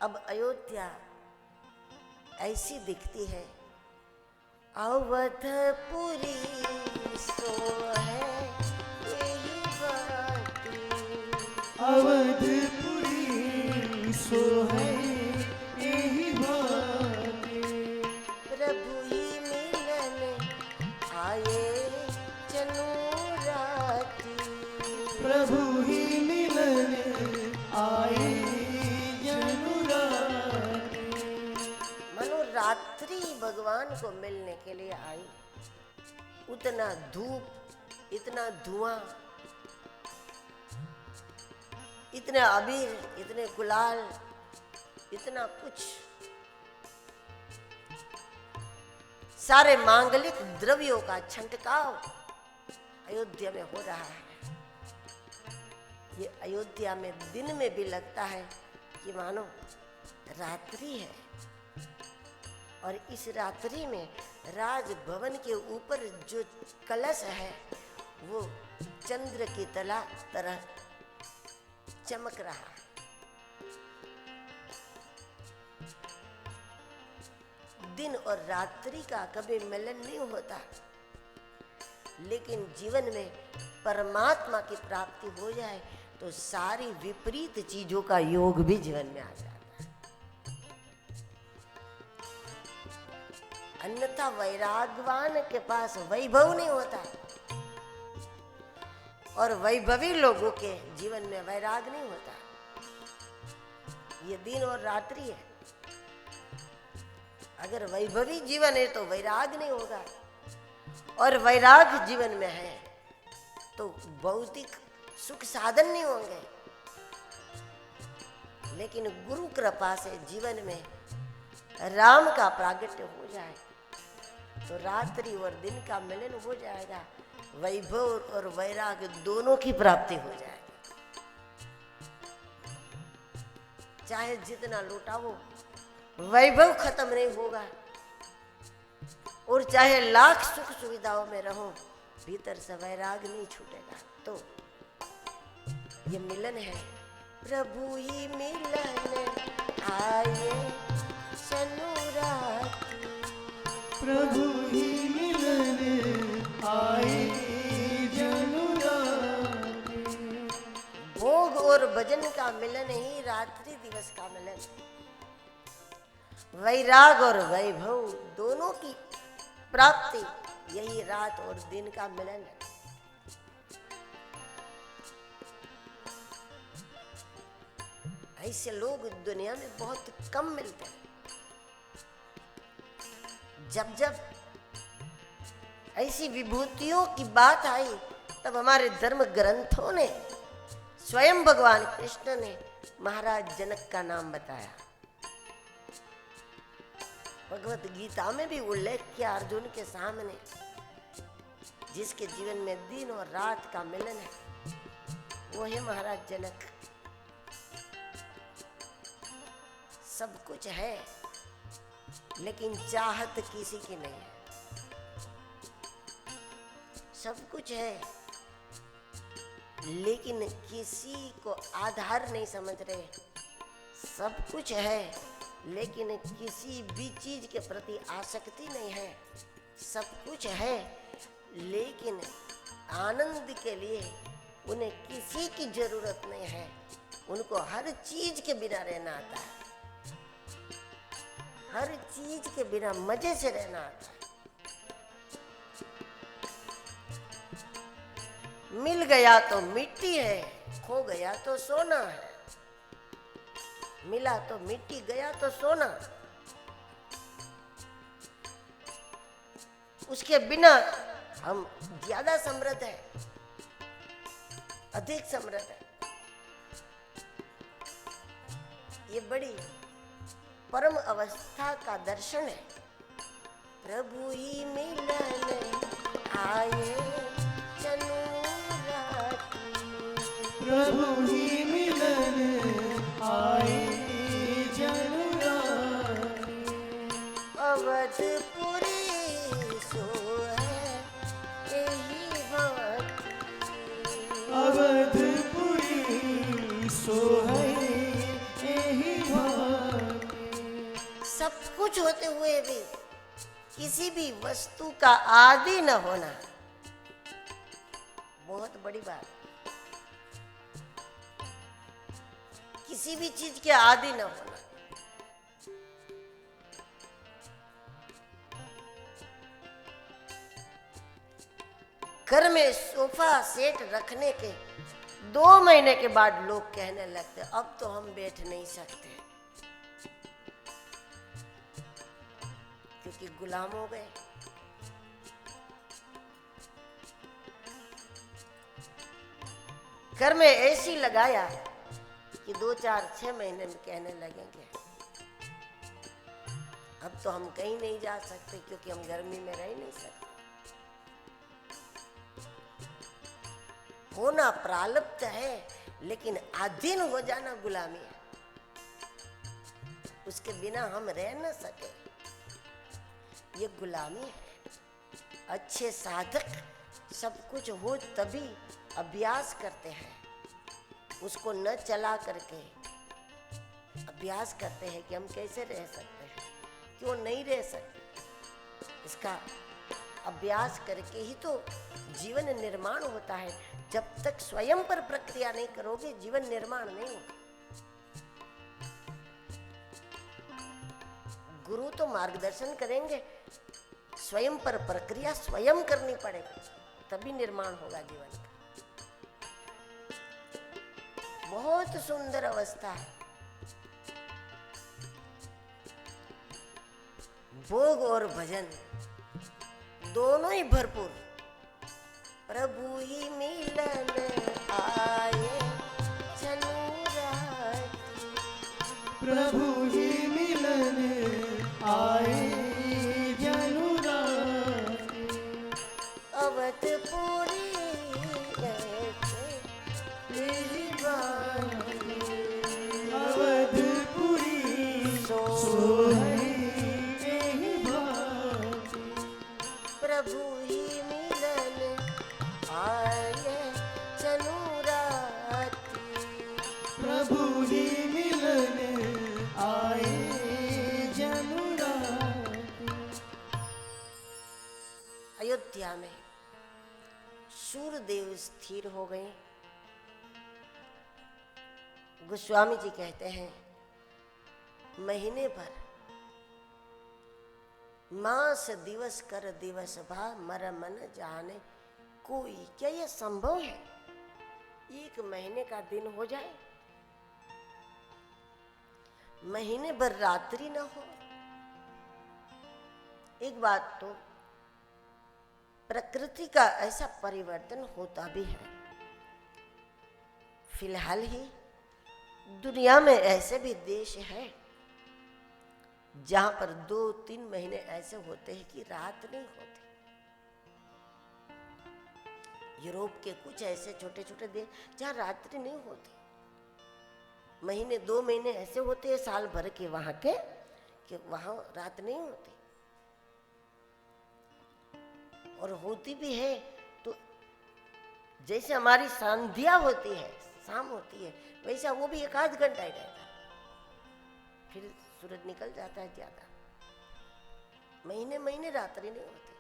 अब अयोध्या ऐसी दिखती है, अवधपुरी सो है यही बाती, अवधपुरी सो है यही बाती। प्रभु ही मिलन आए चनु राती, प्रभु ही मिलन आए जनु राती। मनो रात्रि भगवान को मिलने के लिए आई। उतना धूप, इतना धुआं, इतने अबीर, इतने गुलाल, इतना कुछ, सारे मांगलिक द्रव्यों का छंटकाव अयोध्या में हो रहा है। ये अयोध्या में दिन में भी लगता है कि मानो रात्रि है। और इस रात्रि में राजभवन के ऊपर जो कलश है वो चंद्र की तरह चमक रहा है। दिन और रात्रि का कभी मिलन नहीं होता, लेकिन जीवन में परमात्मा की प्राप्ति हो जाए तो सारी विपरीत चीजों का योग भी जीवन में आ जाता है। अन्यथा वैरागवान के पास वैभव नहीं होता, और वैभवी लोगों के जीवन में वैराग नहीं होता। ये दिन और रात्रि है। अगर वैभवी जीवन है तो वैराग नहीं होगा, और वैराग जीवन में है तो भौतिक सुख साधन नहीं होंगे। लेकिन गुरु कृपा से जीवन में राम का प्रागट्य हो जाए तो रात्रि और दिन का मिलन हो जाएगा, वैभव और वैराग दोनों की प्राप्ति हो जाएगी। चाहे जितना लुटाओ वैभव खत्म नहीं होगा, और चाहे लाख सुख सुविधाओं में रहो भीतर से वैराग नहीं छूटेगा। तो ये मिलन है, प्रभु ही मिलन आए चनु राती, प्रभु ही मिलन आए जनु राती। भोग और भजन का मिलन ही रात्रि दिवस का मिलन है। वैराग और वैभव दोनों की प्राप्ति यही रात और दिन का मिलन है। ऐसे लोग दुनिया में बहुत कम मिलते हैं। जब जब ऐसी विभूतियों की बात आई तब हमारे धर्म ग्रंथों ने, स्वयं भगवान कृष्ण ने महाराज जनक का नाम बताया। भगवत गीता में भी उल्लेख किया अर्जुन के सामने, जिसके जीवन में दिन और रात का मिलन है वो है महाराज जनक। सब कुछ है लेकिन चाहत किसी की नहीं है। सब कुछ है लेकिन किसी को आधार नहीं समझ रहे। सब कुछ है लेकिन किसी भी चीज के प्रति आसक्ति नहीं है। सब कुछ है लेकिन आनंद के लिए उन्हें किसी की जरूरत नहीं है। उनको हर चीज के बिना रहना आता है, हर चीज के बिना मजे से रहना आता है। मिल गया तो मिट्टी है, खो गया तो सोना है। मिला तो मिट्टी, गया तो सोना। उसके बिना हम ज्यादा समृद्ध है, अधिक समृद्ध है। ये बड़ी परम अवस्था का दर्शन है। प्रभु ही मिलन आए चनु राती, प्रभु ही मिलन आए जनु राती। अवधपुरी सो है यही बाती, अवधपुरी सो है यही बाती। सब कुछ होते हुए भी किसी भी वस्तु का आदि न होना बहुत बड़ी बात। किसी भी चीज के आदि न होना। घर में सोफा सेट रखने के 2 महीने के बाद लोग कहने लगते अब तो हम बैठ नहीं सकते, क्योंकि गुलाम हो गए। घर में एसी लगाया कि 2, 4, 6 महीने में कहने लगेंगे अब तो हम कहीं नहीं जा सकते, क्योंकि हम गर्मी में रह नहीं सकते। होना प्रारब्ध है, लेकिन अधीन हो जाना गुलामी है। उसके बिना हम रह न सके, ये गुलामी है। अच्छे साधक सब कुछ हो तभी अभ्यास करते हैं, उसको न चला करके अभ्यास करते हैं कि हम कैसे रह सकते हैं, क्यों नहीं रह सकते। इसका अभ्यास करके ही तो जीवन निर्माण होता है। जब तक स्वयं पर प्रक्रिया नहीं करोगे जीवन निर्माण नहीं होगा। गुरु तो मार्गदर्शन करेंगे, स्वयं पर प्रक्रिया स्वयं करनी पड़ेगी, तभी निर्माण होगा जीवन का। बहुत सुंदर अवस्था है। भोग और भजन दोनों ही भरपूर। प्रभु ही मिलन आए चनुराती, प्रभु ही मिलन आए जनुराती, अवधपुरी तेरी बानी, अवधपुरी सोहई एहि भांति, प्रभु ही मिलन आए चनुराती, प्रभु ही मिलन आए जनुराती। अयोध्या में सूर्यदेव स्थिर हो गए। गोस्वामी जी कहते हैं महीने भर मास दिवस कर दिवस भा मर मन जाने कोई। क्या यह संभव है 1 महीने का दिन हो जाए, महीने भर रात्रि न हो। एक बात तो प्रकृति का ऐसा परिवर्तन होता भी है। फिलहाल ही दुनिया में ऐसे भी देश है जहां पर 2-3 महीने ऐसे होते हैं कि रात नहीं होती। यूरोप के कुछ ऐसे छोटे छोटे देश जहां रात्रि नहीं होती। महीने 2 महीने ऐसे होते हैं साल भर के वहां के कि वहां रात नहीं होती, और होती भी है तो जैसे हमारी संध्या होती है, शाम होती है, वैसा वो भी 1 आध घंटा ही रहता है, फिर सूरज निकल जाता है ज्यादा। महीने महीने रात्रि नहीं होती।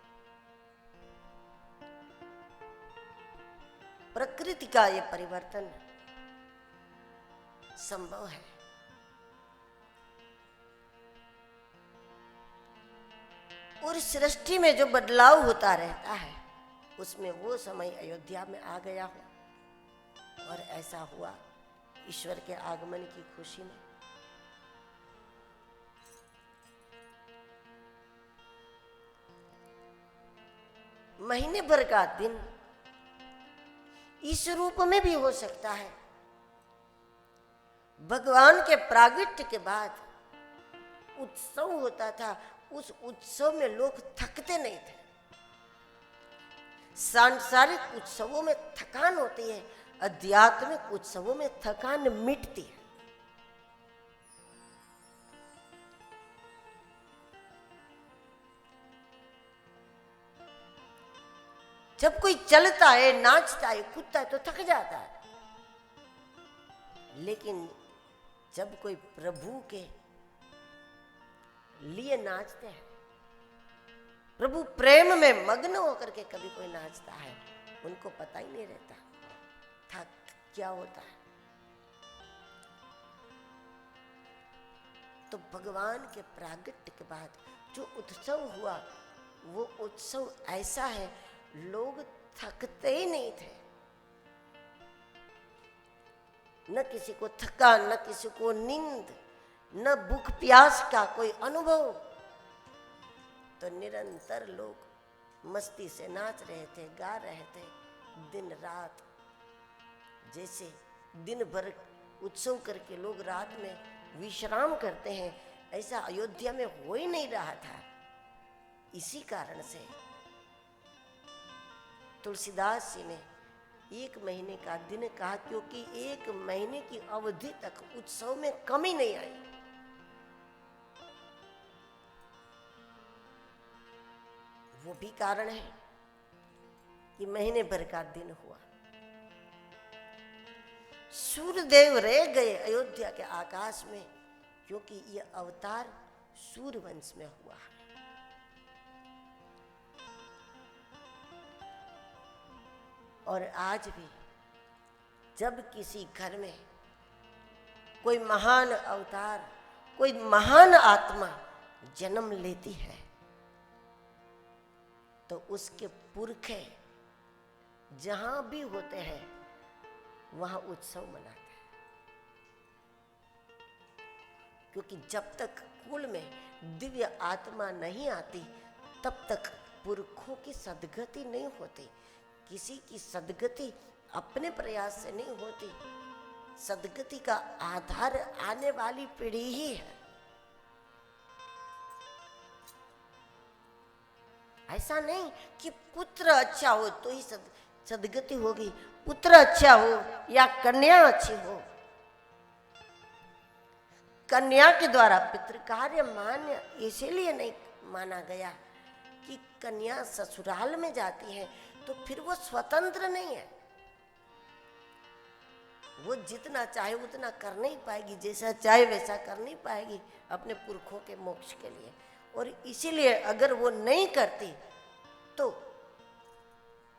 प्रकृति का ये परिवर्तन संभव है। और सृष्टि में जो बदलाव होता रहता है उसमें वो समय अयोध्या में आ गया हो, और ऐसा हुआ ईश्वर के आगमन की खुशी में। महीने भर का दिन इस रूप में भी हो सकता है। भगवान के प्रागट्य के बाद उत्सव होता था, उस उत्सव में लोग थकते नहीं थे। सांसारिक उत्सवों में थकान होती है, आध्यात्मिक उत्सवों में थकान मिटती है। जब कोई चलता है, नाचता है, कूदता है तो थक जाता है, लेकिन जब कोई प्रभु के लिए नाचते हैं। प्रभु प्रेम में मग्न होकर के कभी कोई नाचता है, उनको पता ही नहीं रहता था क्या होता है। तो भगवान के प्रागट्य के बाद जो उत्सव हुआ, वो उत्सव ऐसा है, लोग थकते ही नहीं थे। न किसी को थका, न किसी को नींद, न भूख प्यास का कोई अनुभव। तो निरंतर लोग मस्ती से नाच रहे थे, गा रहे थे, दिन रात। जैसे दिन भर उत्सव करके लोग रात में विश्राम करते हैं, ऐसा अयोध्या में हो ही नहीं रहा था। इसी कारण से तुलसीदास जी ने 1 महीने का दिन कहा, क्योंकि 1 महीने की अवधि तक उत्सव में कमी नहीं आई। वो भी कारण है कि महीने भर का दिन हुआ। सूर्यदेव रह गए अयोध्या के आकाश में, क्योंकि यह अवतार सूर्यवंश में हुआ है। और आज भी जब किसी घर में कोई महान अवतार, कोई महान आत्मा जन्म लेती है, तो उसके पुरखे जहां भी होते हैं वहां उत्सव मनाते हैं। क्योंकि जब तक कुल में दिव्य आत्मा नहीं आती, तब तक पुरखों की सदगति नहीं होती। किसी की सदगति अपने प्रयास से नहीं होती। सदगति का आधार आने वाली पीढ़ी ही है। ऐसा नहीं कि पुत्र अच्छा हो तो ही सदगति होगी, पुत्र अच्छा हो या कन्या अच्छी हो। कन्या के द्वारा पितृकार्य मान्य इसीलिए नहीं माना गया कि कन्या ससुराल में जाती है तो फिर वो स्वतंत्र नहीं है। वो जितना चाहे उतना कर नहीं पाएगी, जैसा चाहे वैसा कर नहीं पाएगी अपने पुरखों के मोक्ष के लिए। और इसीलिए अगर वो नहीं करती तो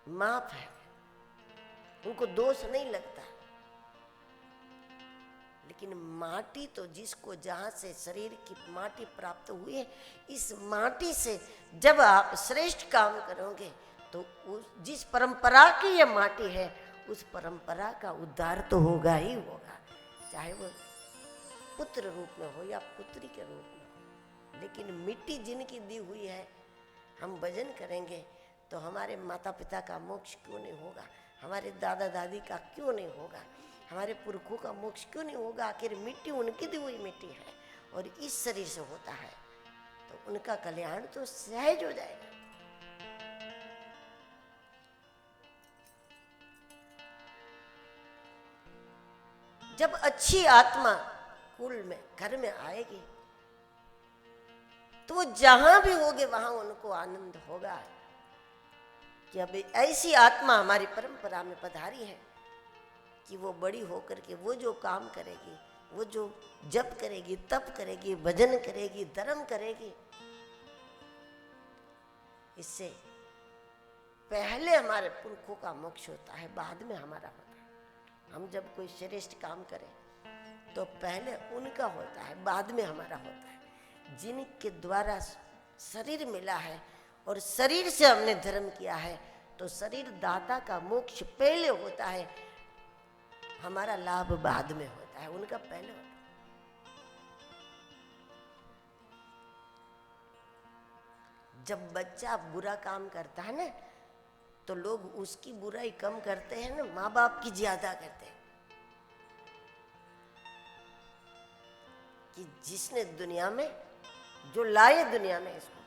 माफ है, उनको दोष नहीं लगता। लेकिन माटी तो जिसको जहां से शरीर की माटी प्राप्त हुई है, इस माटी से जब आप श्रेष्ठ काम करोगे तो जिस परंपरा की ये माटी है, उस परंपरा का उद्धार तो होगा ही होगा, चाहे वो पुत्र रूप में हो या पुत्री के रूप में हो। लेकिन मिट्टी जिनकी दी हुई है, हम भजन करेंगे तो हमारे माता पिता का मोक्ष क्यों नहीं होगा, हमारे दादा दादी का क्यों नहीं होगा, हमारे पुरखों का मोक्ष क्यों नहीं होगा। आखिर मिट्टी उनकी दी हुई मिट्टी है और इस शरीर से होता है, तो उनका कल्याण तो सहज हो जाएगा। जब अच्छी आत्मा कुल में घर में आएगी तो वो जहां भी होगे वहां उनको आनंद होगा कि अब ऐसी आत्मा हमारी परंपरा में पधारी है कि वो बड़ी होकर के वो जो काम करेगी, वो जो जप करेगी, तप करेगी, भजन करेगी, धर्म करेगी, इससे पहले हमारे पुरखों का मोक्ष होता है, बाद में हमारा होता है। हम जब कोई श्रेष्ठ काम करें तो पहले उनका होता है, बाद में हमारा होता है। जिनके द्वारा शरीर मिला है और शरीर से हमने धर्म किया है, तो शरीर दाता का मोक्ष पहले होता है, हमारा लाभ बाद में होता है, उनका पहले होता है। जब बच्चा बुरा काम करता है ना, तो लोग उसकी बुराई कम करते हैं ना, माँ बाप की ज्यादा करते हैं। कि जिसने दुनिया में जो लाए दुनिया में इसको,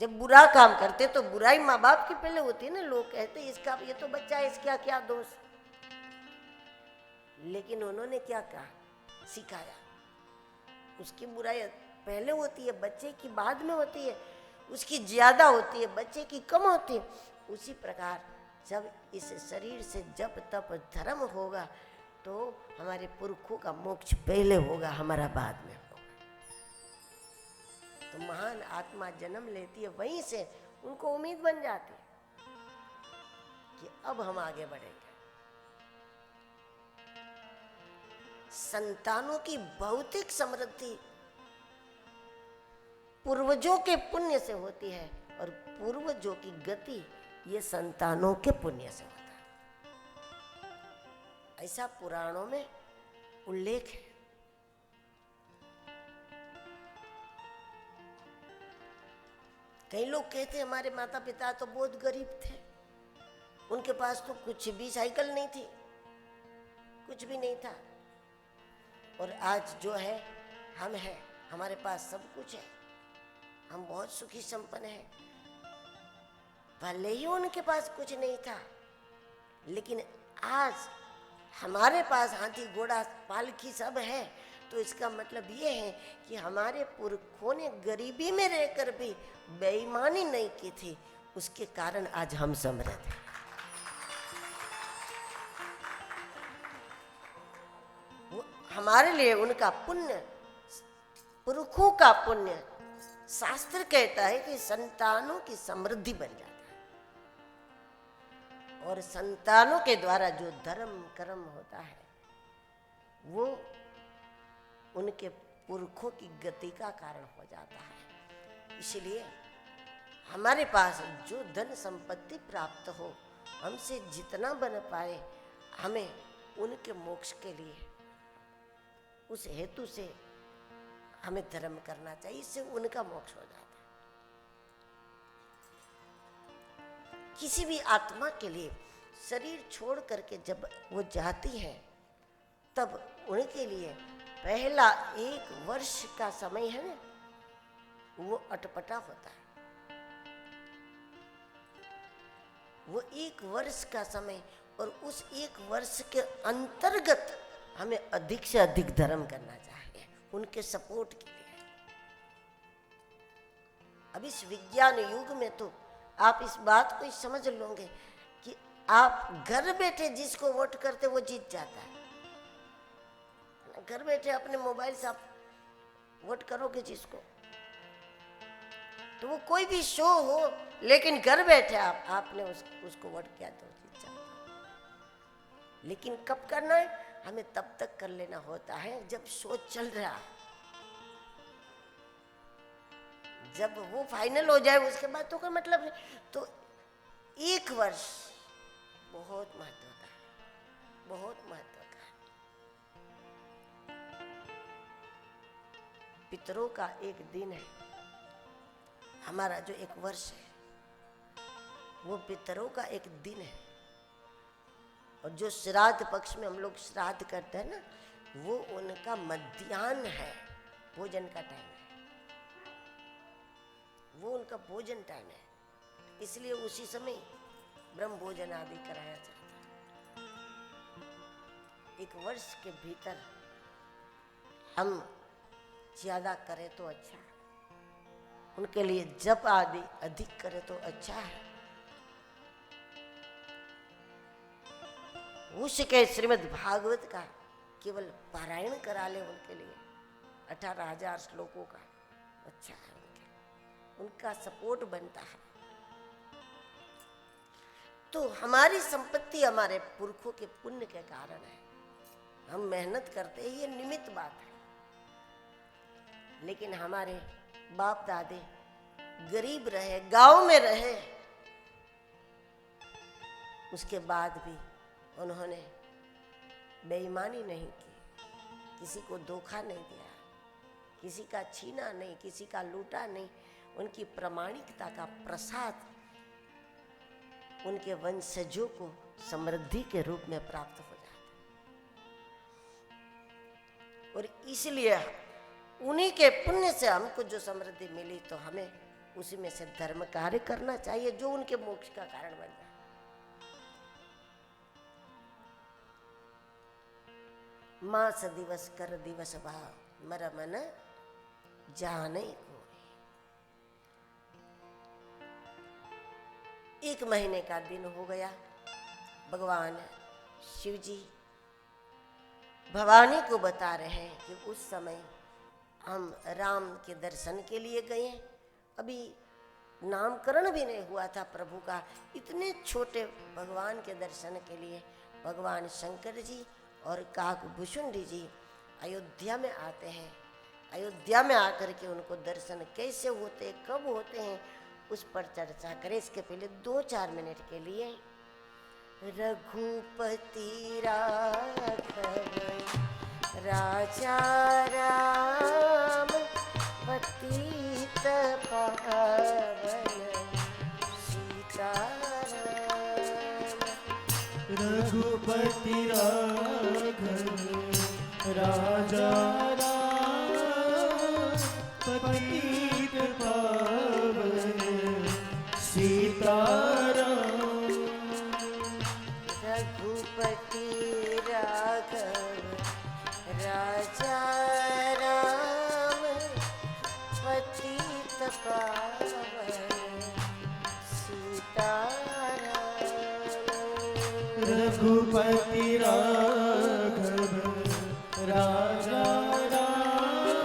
जब बुरा काम करते तो बुराई माँ बाप की पहले होती है ना। लोग कहते इसका ये तो बच्चा है, इसका क्या दोष। लेकिन उन्होंने क्या कहा, सिखाया। उसकी बुराई पहले होती है, बच्चे की बाद में होती है, उसकी ज्यादा होती है, बच्चे की कम होती है। उसी प्रकार जब इस शरीर से जब तप धर्म होगा तो हमारे पुरखों का मोक्ष पहले होगा, हमारा बाद में होगा। तो महान आत्मा जन्म लेती है, वहीं से उनको उम्मीद बन जाती है कि अब हम आगे बढ़ेंगे। संतानों की भौतिक समृद्धि पूर्वजों के पुण्य से होती है और पूर्वजों की गति ये संतानों के पुण्य से होता है, ऐसा पुराणों में उल्लेख है। कई लोग कहते हैं हमारे माता पिता तो बहुत गरीब थे, उनके पास तो कुछ भी साइकिल नहीं थी, कुछ भी नहीं था, और आज जो है हम हैं, हमारे पास सब कुछ है, हम बहुत सुखी संपन्न हैं। भले ही उनके पास कुछ नहीं था, लेकिन आज हमारे पास हाथी घोड़ा पालकी सब है, तो इसका मतलब ये है कि हमारे पुरखों ने गरीबी में रहकर भी बेईमानी नहीं की थी, उसके कारण आज हम समृद्ध हैं। हमारे लिए उनका पुण्य, पुरखों का पुण्य, शास्त्र कहता है कि संतानों की समृद्धि बन जाता है, और संतानों के द्वारा जो धर्म कर्म होता है वो उनके पुरखों की गति का कारण हो जाता है। इसलिए हमारे पास जो धन संपत्ति प्राप्त हो, हमसे जितना बन पाए, हमें उनके मोक्ष के लिए उस हेतु से हमें धर्म करना चाहिए, इससे उनका मोक्ष हो जाता है। किसी भी आत्मा के लिए शरीर छोड़ करके जब वो जाती है, तब उनके लिए पहला 1 वर्ष का समय है ना, वो अटपटा होता है। वो 1 वर्ष का समय, और उस 1 वर्ष के अंतर्गत हमें अधिक से अधिक धर्म करना चाहिए उनके सपोर्ट के लिए। अब इस विज्ञान युग में तो आप इस बात को समझ लोगे कि आप घर बैठे जिसको वोट करते वो जीत जाता है। घर बैठे अपने मोबाइल से आप वोट करोगे जिसको, तो वो कोई भी शो हो, लेकिन घर बैठे आपने उसको वोट किया तो जीत जाता है। लेकिन कब करना है? हमें तब तक कर लेना होता है जब शो चल रहा है। जब वो फाइनल हो जाए उसके बाद तो कोई मतलब नहीं। तो 1 वर्ष बहुत महत्व का है, बहुत महत्व का है। पितरों का एक दिन है, हमारा जो 1 वर्ष है वो पितरों का एक दिन है। और जो श्राद्ध पक्ष में हम लोग श्राद्ध करते हैं ना, वो उनका मध्याह्न है, भोजन का टाइम है, वो उनका भोजन टाइम है। इसलिए उसी समय ब्रह्म भोजन आदि कराया जाता है। 1 वर्ष के भीतर हम ज्यादा करें तो अच्छा है, उनके लिए जप आदि अधिक करें तो अच्छा है। उसके श्रीमद् भागवत का केवल पारायण करा ले उनके लिए 18,000 श्लोकों का, अच्छा है, उनका सपोर्ट बनता है। तो हमारी संपत्ति हमारे पुरखों के पुण्य के कारण है, हम मेहनत करते हैं, ये निमित्त बात है। लेकिन हमारे बाप दादे गरीब रहे, गांव में रहे, उसके बाद भी उन्होंने बेईमानी नहीं की, किसी को धोखा नहीं दिया, किसी का छीना नहीं, किसी का लूटा नहीं। उनकी प्रामाणिकता का प्रसाद उनके वंशजों को समृद्धि के रूप में प्राप्त हो जाता है। और इसलिए उन्हीं के पुण्य से हमको जो समृद्धि मिली, तो हमें उसी में से धर्म कार्य करना चाहिए जो उनके मोक्ष का कारण बन जाए। मास दिवस कर दिवस भाव मर मन जाने को। 1 महीने का दिन हो गया। भगवान शिव जी भवानी को बता रहे हैं कि उस समय हम राम के दर्शन के लिए गए। अभी नामकरण भी नहीं हुआ था प्रभु का, इतने छोटे भगवान के दर्शन के लिए भगवान शंकर जी और काकभूषुंडी जी अयोध्या में आते हैं। अयोध्या में आकर के उनको दर्शन कैसे होते, कब होते हैं, उस पर चर्चा करें। इसके पहले 2-4 मिनट के लिए रघुपति राघव राजा राम पतित पावन सीताराम। रघुपति राघव राजा राम पतित पावन सीताराम। रघुपति राघव राजा राम पतित पावन सीताराम। रघुपति राघव राजा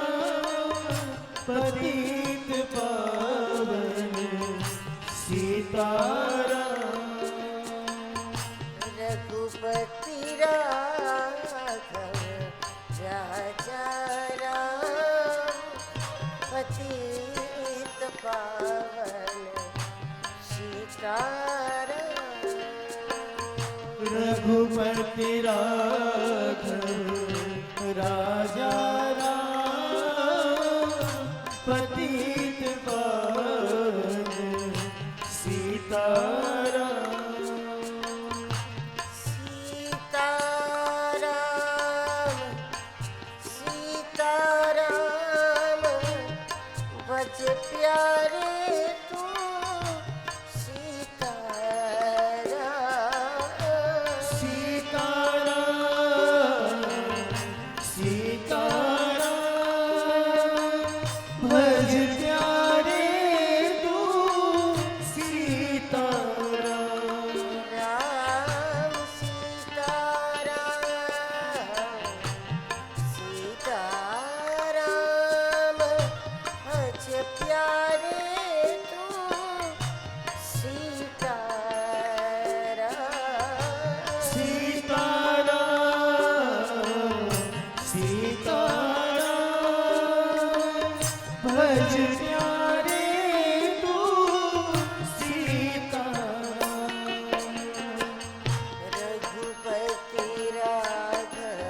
राम पतित पावन सीताराम। रघुपति राघव राजा राम पतित पावन सीताराम। रघुपति राघव राजा राम पतित पावन सीताराम। सीताराम सीताराम बज प्यारे तू सीताराम। सीताराम सीताराम भज प्यारे तू सीताराम। राम सीताराम सीताराम भज प्यारे तू सीताराम। सीताराम सीताराम भज प्यारे तू सीताराम। रघुपति राघव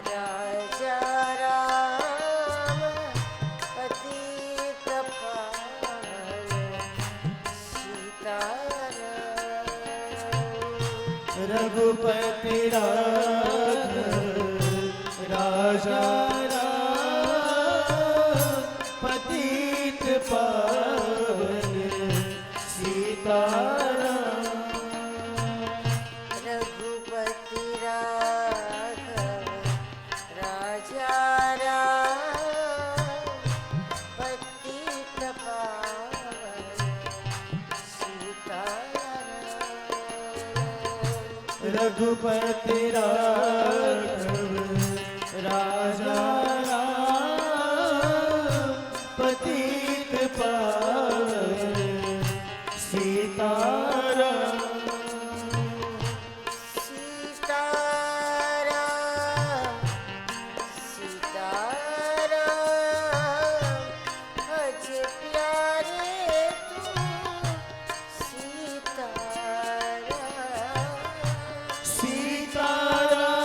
राजा राम पतित पावन सीताराम। रघुपति राघव राजा राम पतित पावन सीताराम। रघुपति राघव राजा राम पतित पावन सीताराम। रघुपति राघव राजा राम पतित पावन सीताराम। सीताराम सीताराम भज प्यारे तू सीताराम। सीताराम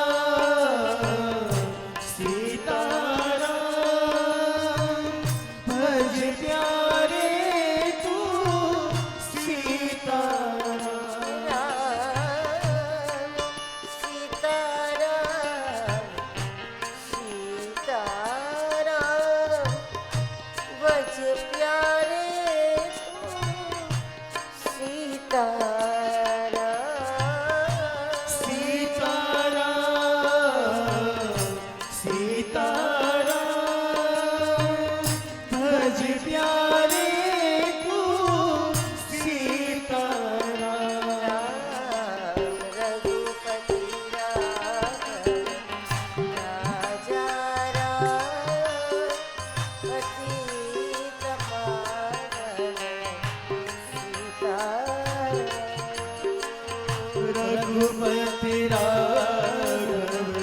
रघुपति राघव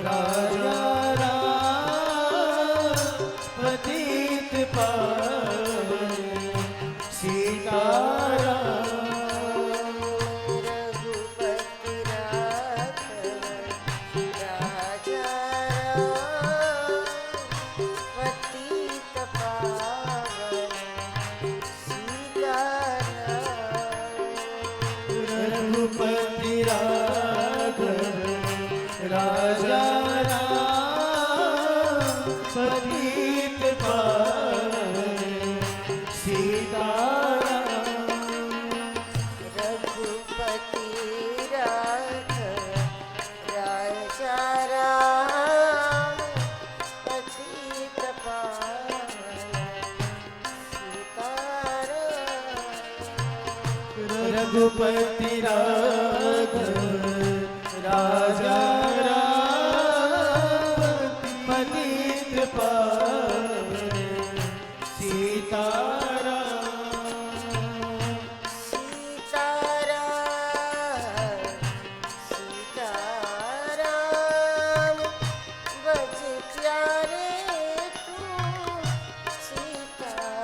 राजा राम पतित पावन सीताराम। रघुपति राघव राजा राम पतित पावन सीताराम। रघुपति राघव राजा राम पतित पावन सीताराम। रघुपति राघव राजा राम पतित पावन सीताराम। रघुपति राघव राजा राम पतित पावन सीताराम। सीताराम सीताराम बज प्यारे तू सीताराम।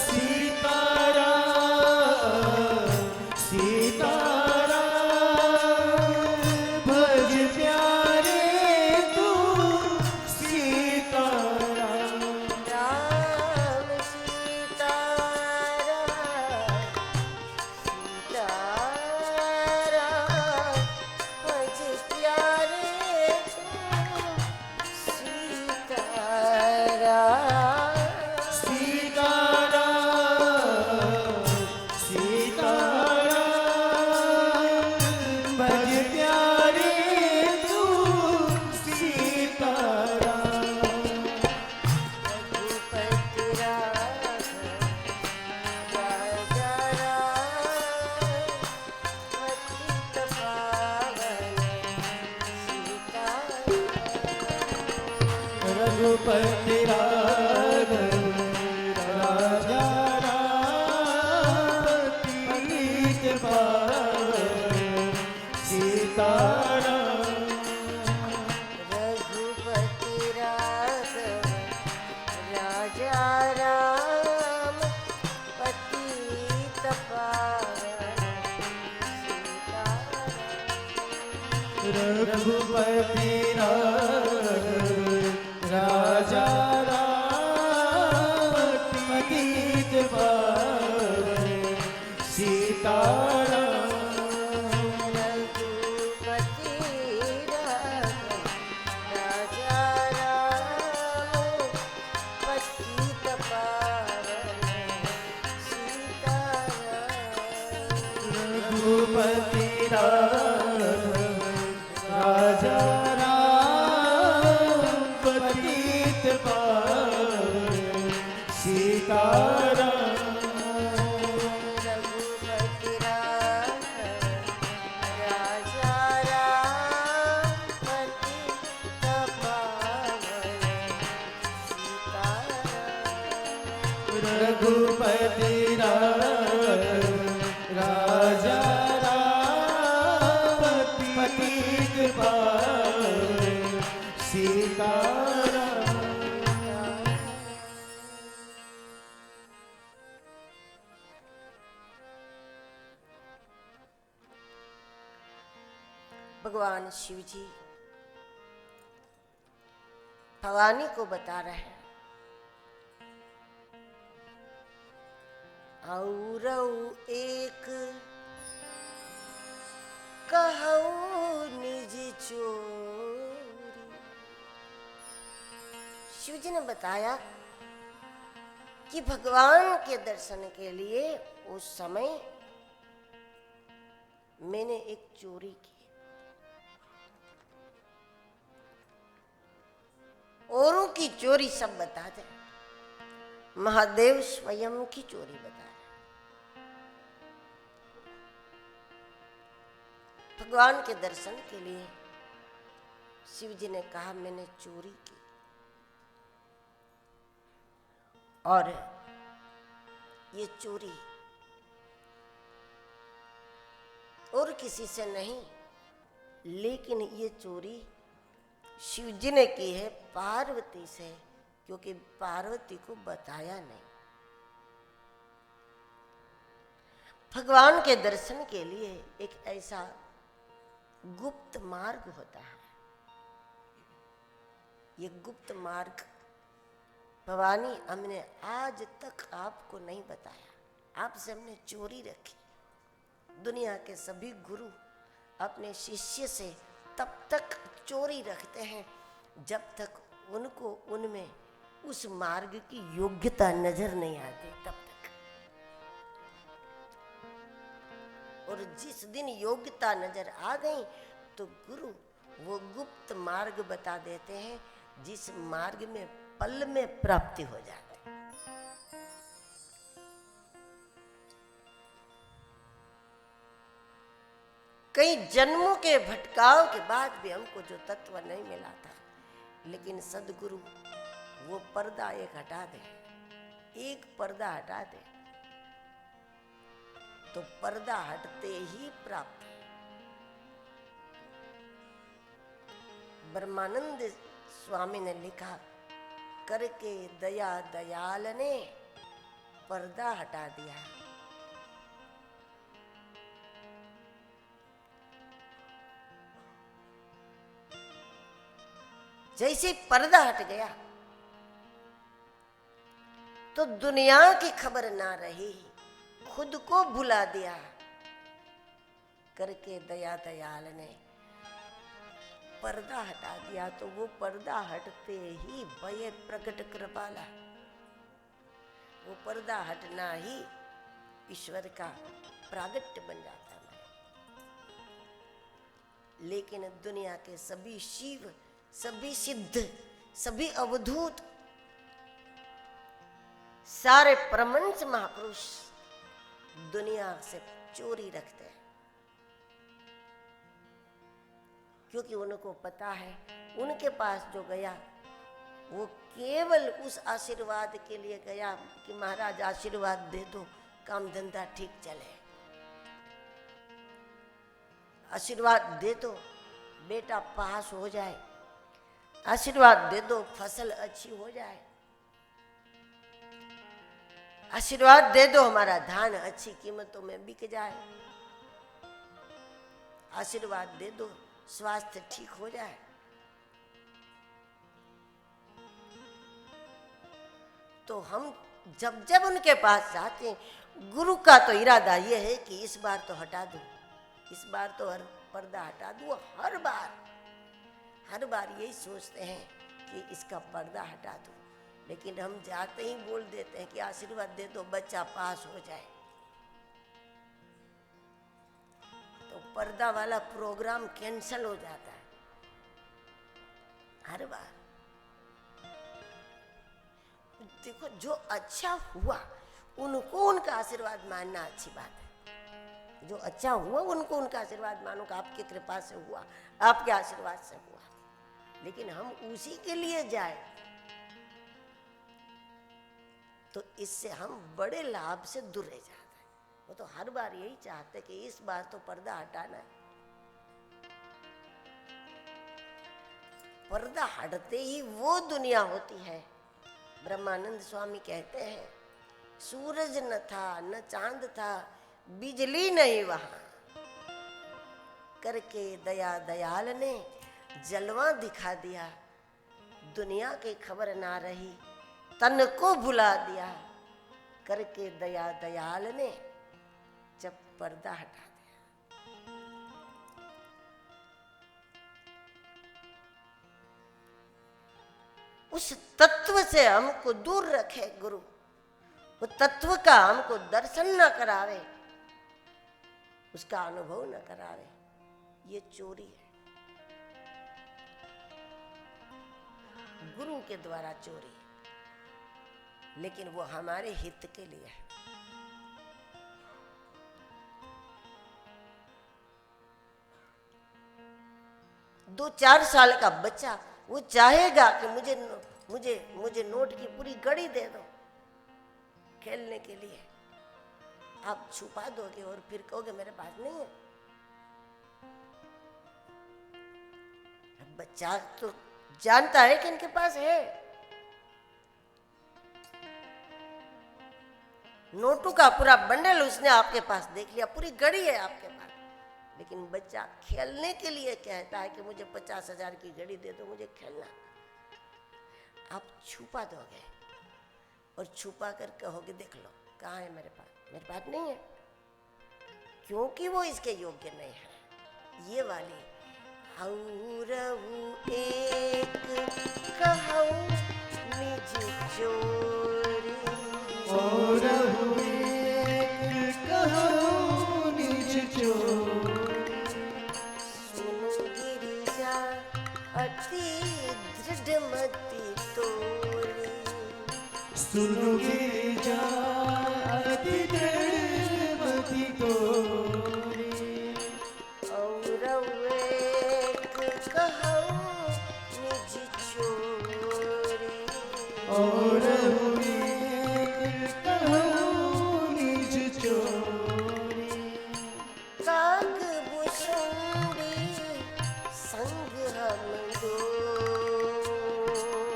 सीताराम सीताराम भज प्यारे तू सीताराम। राम सीताराम सीताराम भज प्यारे तू सीताराम। सीताराम सीताराम भज प्यारे तू सीताराम। रघुपति राघव राजा राम पतित पावन सीताराम। रघुपति राघव राजा राम पतित पावन सीताराम। रघुपति राघव राजा राम पतित पावन सीताराम। रघुपति राघव राजा राम पतित पावन सीताराम। रघुपति राघव राजा राम पतित पावन सीताराम। रघुपति राघव राजा राम पतित पावन सीताराम। रघुपति राघव राजा राम पतित पावन सीताराम। रघुपति राघव राजा राम पतित पावन सीताराम। भगवान शिव जी भवानी को बता रहे हैं और एक कहूँ निज चोरी। शिव जी ने बताया कि भगवान के दर्शन के लिए उस समय मैंने एक चोरी की। औरों की चोरी सब बता दे, महादेव स्वयं की चोरी बता रहे। भगवान के दर्शन के लिए शिव जी ने कहा मैंने चोरी की और ये चोरी और किसी से नहीं, लेकिन ये चोरी शिव जी ने की है पार्वती से, क्योंकि पार्वती को बताया नहीं। भगवान के दर्शन के लिए एक ऐसा गुप्त मार्ग होता है। ये गुप्त मार्ग भवानी हमने आज तक आपको नहीं बताया, आपसे हमने चोरी रखी। दुनिया के सभी गुरु अपने शिष्य से तब तक चोरी रखते हैं जब तक उनको उनमें उस मार्ग की योग्यता नजर नहीं आती, तब तक। और जिस दिन योग्यता नजर आ गई तो गुरु वो गुप्त मार्ग बता देते हैं, जिस मार्ग में पल में प्राप्ति हो जाती। कई जन्मों के भटकाव के बाद भी हमको जो तत्व नहीं मिला था, लेकिन सदगुरु वो पर्दा एक हटा दे, एक पर्दा हटा दे तो पर्दा हटते ही प्राप्त है। ब्रह्मानंद स्वामी ने लिखा, करके दया दयाल ने पर्दा हटा दिया। जैसे पर्दा हट गया तो दुनिया की खबर ना रही, खुद को भुला दिया। करके दया दयाल ने पर्दा हटा दिया तो वो पर्दा हटते ही भय प्रकट कृपाला, वो पर्दा हटना ही ईश्वर का प्रागट्य बन जाता है। लेकिन दुनिया के सभी शिव, सभी सिद्ध, सभी अवधूत, सारे परमंश महापुरुष दुनिया से चोरी रखते हैं, क्योंकि उनको पता है उनके पास जो गया वो केवल उस आशीर्वाद के लिए गया कि महाराज आशीर्वाद दे दो, काम धंधा ठीक चले, आशीर्वाद दे दो बेटा पास हो जाए, आशीर्वाद दे दो फसल अच्छी हो जाए, आशीर्वाद दे दो हमारा धान अच्छी कीमतों में बिक जाए, आशीर्वाद दे दो स्वास्थ्य ठीक हो जाए। तो हम जब जब उनके पास जाते हैं, गुरु का तो इरादा यह है कि इस बार तो हटा दूं, इस बार तो हर पर्दा हटा दूं। हर बार यही सोचते हैं कि इसका पर्दा हटा दूं, लेकिन हम जाते ही बोल देते हैं कि आशीर्वाद दे दो बच्चा पास हो जाए। तो पर्दा वाला प्रोग्राम कैंसल हो जाता है हर बार। देखो जो अच्छा हुआ उनको उनका आशीर्वाद मानना अच्छी बात है। जो अच्छा हुआ उनको उनका आशीर्वाद मानो कि आपकी कृपा से हुआ, आपके आशीर्वाद से हुआ। लेकिन हम उसी के लिए जाए तो इससे हम बड़े लाभ से दूर रह जाते हैं। वो तो हर बार यही चाहते हैं कि इस बार तो पर्दा हटाना है। पर्दा हटते ही वो दुनिया होती है। ब्रह्मानंद स्वामी कहते हैं, सूरज न था न चांद था, बिजली नहीं वहां, करके दया दयाल ने जलवा दिखा दिया। दुनिया की खबर ना रही, तन को भुला दिया। करके दया दयाल ने जब पर्दा हटा दिया। उस तत्व से हमको दूर रखे गुरु, वो तत्व का हमको दर्शन न करावे, उसका अनुभव न करावे, ये चोरी है। गुरु के द्वारा चोरी, लेकिन वो हमारे हित के लिए है। दो 4 साल का बच्चा वो चाहेगा कि मुझे नोट की पूरी गड़ी दे दो खेलने के लिए। आप छुपा दोगे और फिर कहोगे मेरे पास नहीं है, बच्चा तो जानता है कि इनके पास है। नोटों का पूरा बंडल उसने आपके पास देख लिया, पूरी घड़ी है आपके पास, लेकिन बच्चा खेलने के लिए कहता है कि मुझे 50,000 की घड़ी दे दो, मुझे खेलना। आप छुपा दोगे और छुपा कर कहोगे देख लो कहाँ है मेरे पास नहीं है, क्योंकि वो इसके योग्य नहीं है। ये वाली हऊ एक कहऊ निज चोरी, और एक कहूँ निज चोरी, सुनु गिरिजा अति दृढ़मति तोरी, सुनु गिरिजा अति दृढ़मति तोरी, और एक कहऊ निज चोरी, और एक कहूँ निज चोरी, काग भुसुंडी संग हम दो,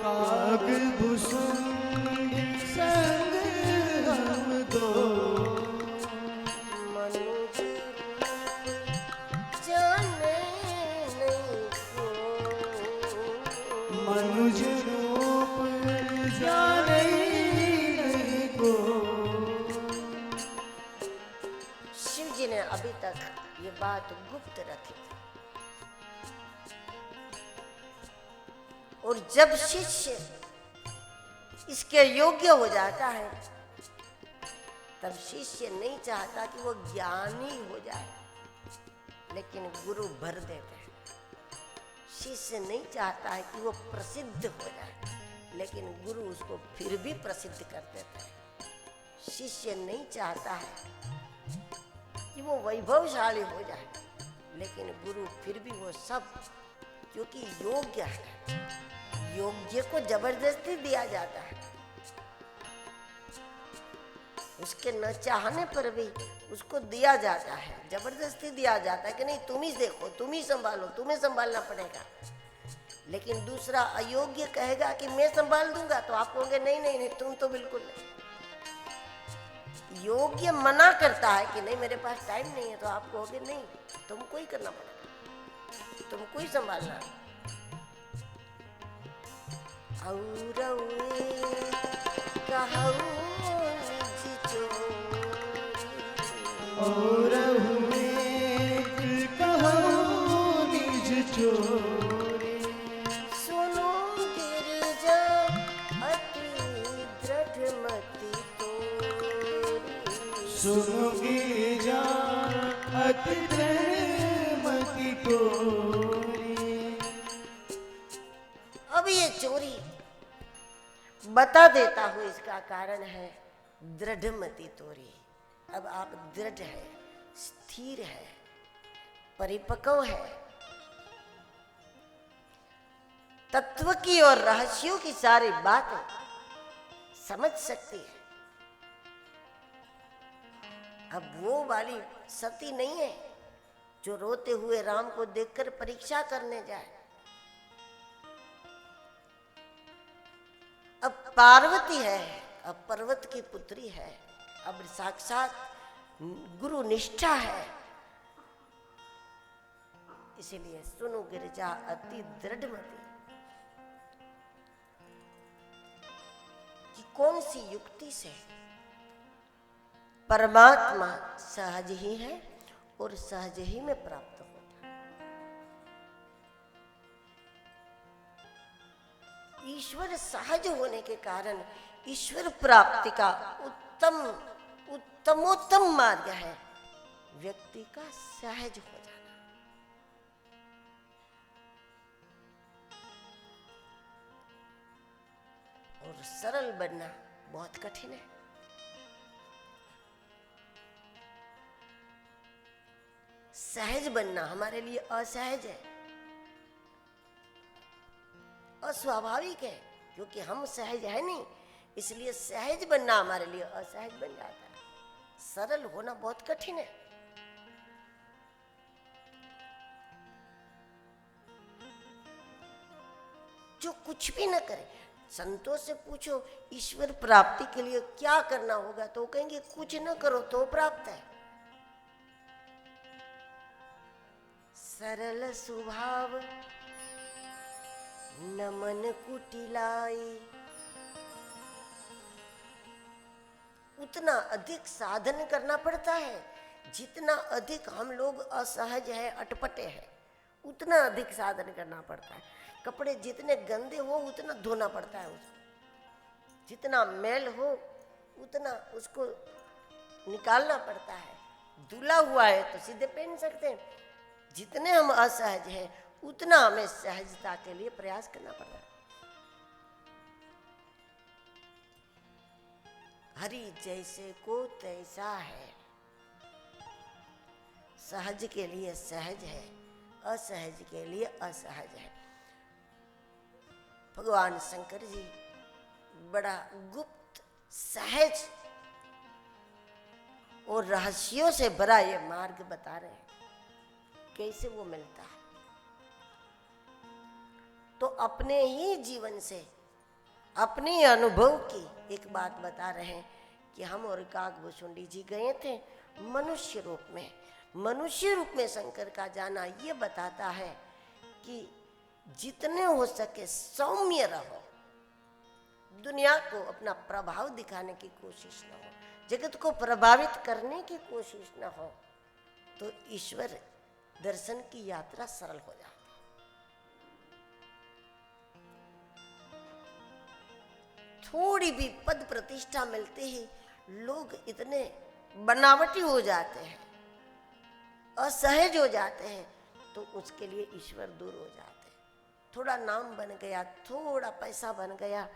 काग भुसुंडी संग हम दो, मनुज जाने नहीं को, मनुज रूप जाने नहीं को। शिव जी ने अभी तक ये बात गुप्त रखी थी, और जब शिष्य इसके योग्य हो जाता है तब शिष्य नहीं चाहता कि वो ज्ञानी हो जाए, लेकिन गुरु भर देते हैं। शिष्य नहीं चाहता है कि वो प्रसिद्ध हो जाए, लेकिन गुरु उसको फिर भी प्रसिद्ध कर देते हैं। शिष्य नहीं चाहता है कि वो वैभवशाली हो जाए, लेकिन गुरु फिर भी वो सब, क्योंकि योग्य है, योग्य को जबरदस्ती दिया जाता है। उसके न चाहने पर भी उसको दिया जाता है, जबरदस्ती दिया जाता है कि नहीं तुम ही देखो, तुम ही संभालो, तुम्हें संभालना पड़ेगा। लेकिन दूसरा अयोग्य कहेगा कि मैं संभाल दूंगा, तो आप कहोगे नहीं नहीं नहीं, तुम तो बिल्कुल नहीं। योग्य मना करता है कि नहीं मेरे पास टाइम नहीं है, तो आप कहोगे नहीं तुमको ही करना पड़ेगा, तुमको ही संभालना। और एक कहूँ निज चोरी, सुनो गिरिजा अति दृढ़मति तोरी, सुनु गिरिजा अति दृढ़मति तोरी। अब ये चोरी बता देता हूं, इसका कारण है दृढ़मति तोरी। अब आप दृढ़ है, स्थिर है, परिपक्व है, तत्व की और रहस्यों की सारी बातें समझ सकती है। अब वो वाली सती नहीं है जो रोते हुए राम को देखकर परीक्षा करने जाए। अब पार्वती है, अब पर्वत की पुत्री है, अब साक्षात गुरु निष्ठा है। इसीलिए सुनो गिरिजा अति दृढ़मति, कि कौन सी युक्ति से परमात्मा सहज ही है और सहज ही में प्राप्त होता है। ईश्वर सहज होने के कारण ईश्वर प्राप्ति का उत्तमोत्तम मार्ग है व्यक्ति का सहज हो जाना। और सरल बनना बहुत कठिन है। सहज बनना हमारे लिए असहज है, अस्वाभाविक है, क्योंकि हम सहज है नहीं, इसलिए सहज बनना हमारे लिए असहज बन जाता है। सरल होना बहुत कठिन है। जो कुछ भी न करे। संतों से पूछो ईश्वर प्राप्ति के लिए क्या करना होगा, तो कहेंगे कुछ न करो तो प्राप्त है। सरल स्वभाव न मन कुटिलाई, उतना अधिक साधन करना पड़ता है। जितना अधिक हम लोग असहज है, अटपटे हैं, उतना अधिक साधन करना पड़ता है। कपड़े जितने गंदे हो उतना धोना पड़ता है उसको, जितना मैल हो उतना उसको निकालना पड़ता है। धुला हुआ है तो सीधे पहन सकते हैं। जितने हम असहज हैं उतना हमें सहजता के लिए प्रयास करना पड़ता है। हरि जैसे को तैसा है, सहज के लिए सहज है, असहज के लिए असहज है। भगवान शंकर जी बड़ा गुप्त, सहज और रहस्यों से भरा ये मार्ग बता रहे हैं, कैसे वो मिलता है। तो अपने ही जीवन से, अपने अनुभव की एक बात बता रहे हैं कि हम और काकभूषुंडी जी गए थे मनुष्य रूप में। मनुष्य रूप में शंकर का जाना ये बताता है कि जितने हो सके सौम्य रहो, दुनिया को अपना प्रभाव दिखाने की कोशिश न हो, जगत को प्रभावित करने की कोशिश न हो, तो ईश्वर दर्शन की यात्रा सरल हो जाती है। थोड़ी भी पद प्रतिष्ठा मिलते ही लोग इतने बनावटी हो जाते हैं, असहज हो जाते हैं, तो उसके लिए ईश्वर दूर हो जाते हैं। थोड़ा नाम बन गया, थोड़ा पैसा बन गया,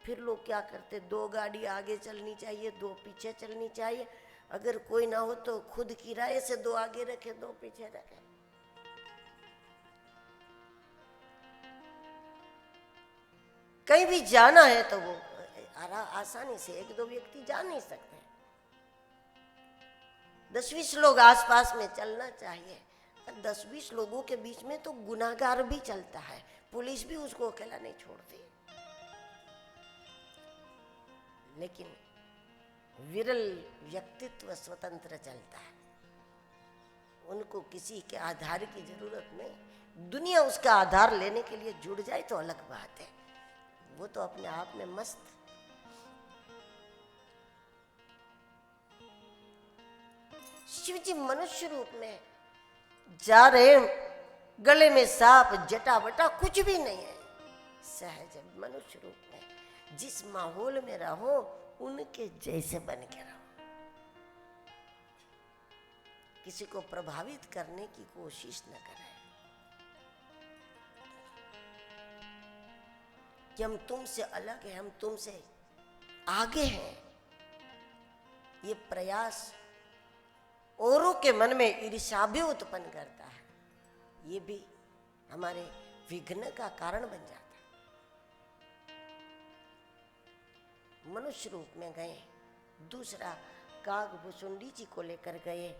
फिर लोग क्या करते, 2 गाड़ी आगे चलनी चाहिए, 2 पीछे चलनी चाहिए। अगर कोई ना हो तो खुद किराए से 2 आगे रखे, 2 पीछे रखे। कहीं भी जाना है तो वो आसानी से 1-2 व्यक्ति जा नहीं सकते, 10-20 लोग आसपास में चलना चाहिए। 10-20 लोगों के बीच में तो गुनाहगार भी चलता है, पुलिस भी उसको अकेला नहीं छोड़ती। लेकिन विरल व्यक्तित्व स्वतंत्र चलता है, उनको किसी के आधार की जरूरत नहीं। दुनिया उसका आधार लेने के लिए जुड़ जाए तो अलग बात है, वो तो अपने आप में मस्त। शिव जी मनुष्य रूप में जा रहे, गले में सांप, जटा वटा कुछ भी नहीं है, सहज मनुष्य रूप में। जिस माहौल में रहो उनके जैसे बन के रहो, किसी को प्रभावित करने की कोशिश न करें कि हम तुमसे अलग हैं, हम तुमसे आगे हैं। ये प्रयास औरों के मन में ईर्ष्या भी उत्पन्न करता है, ये भी हमारे विघ्न का कारण बन जाता है। मनुष्य रूप में गए, दूसरा काकभूषुंडी जी को लेकर गए,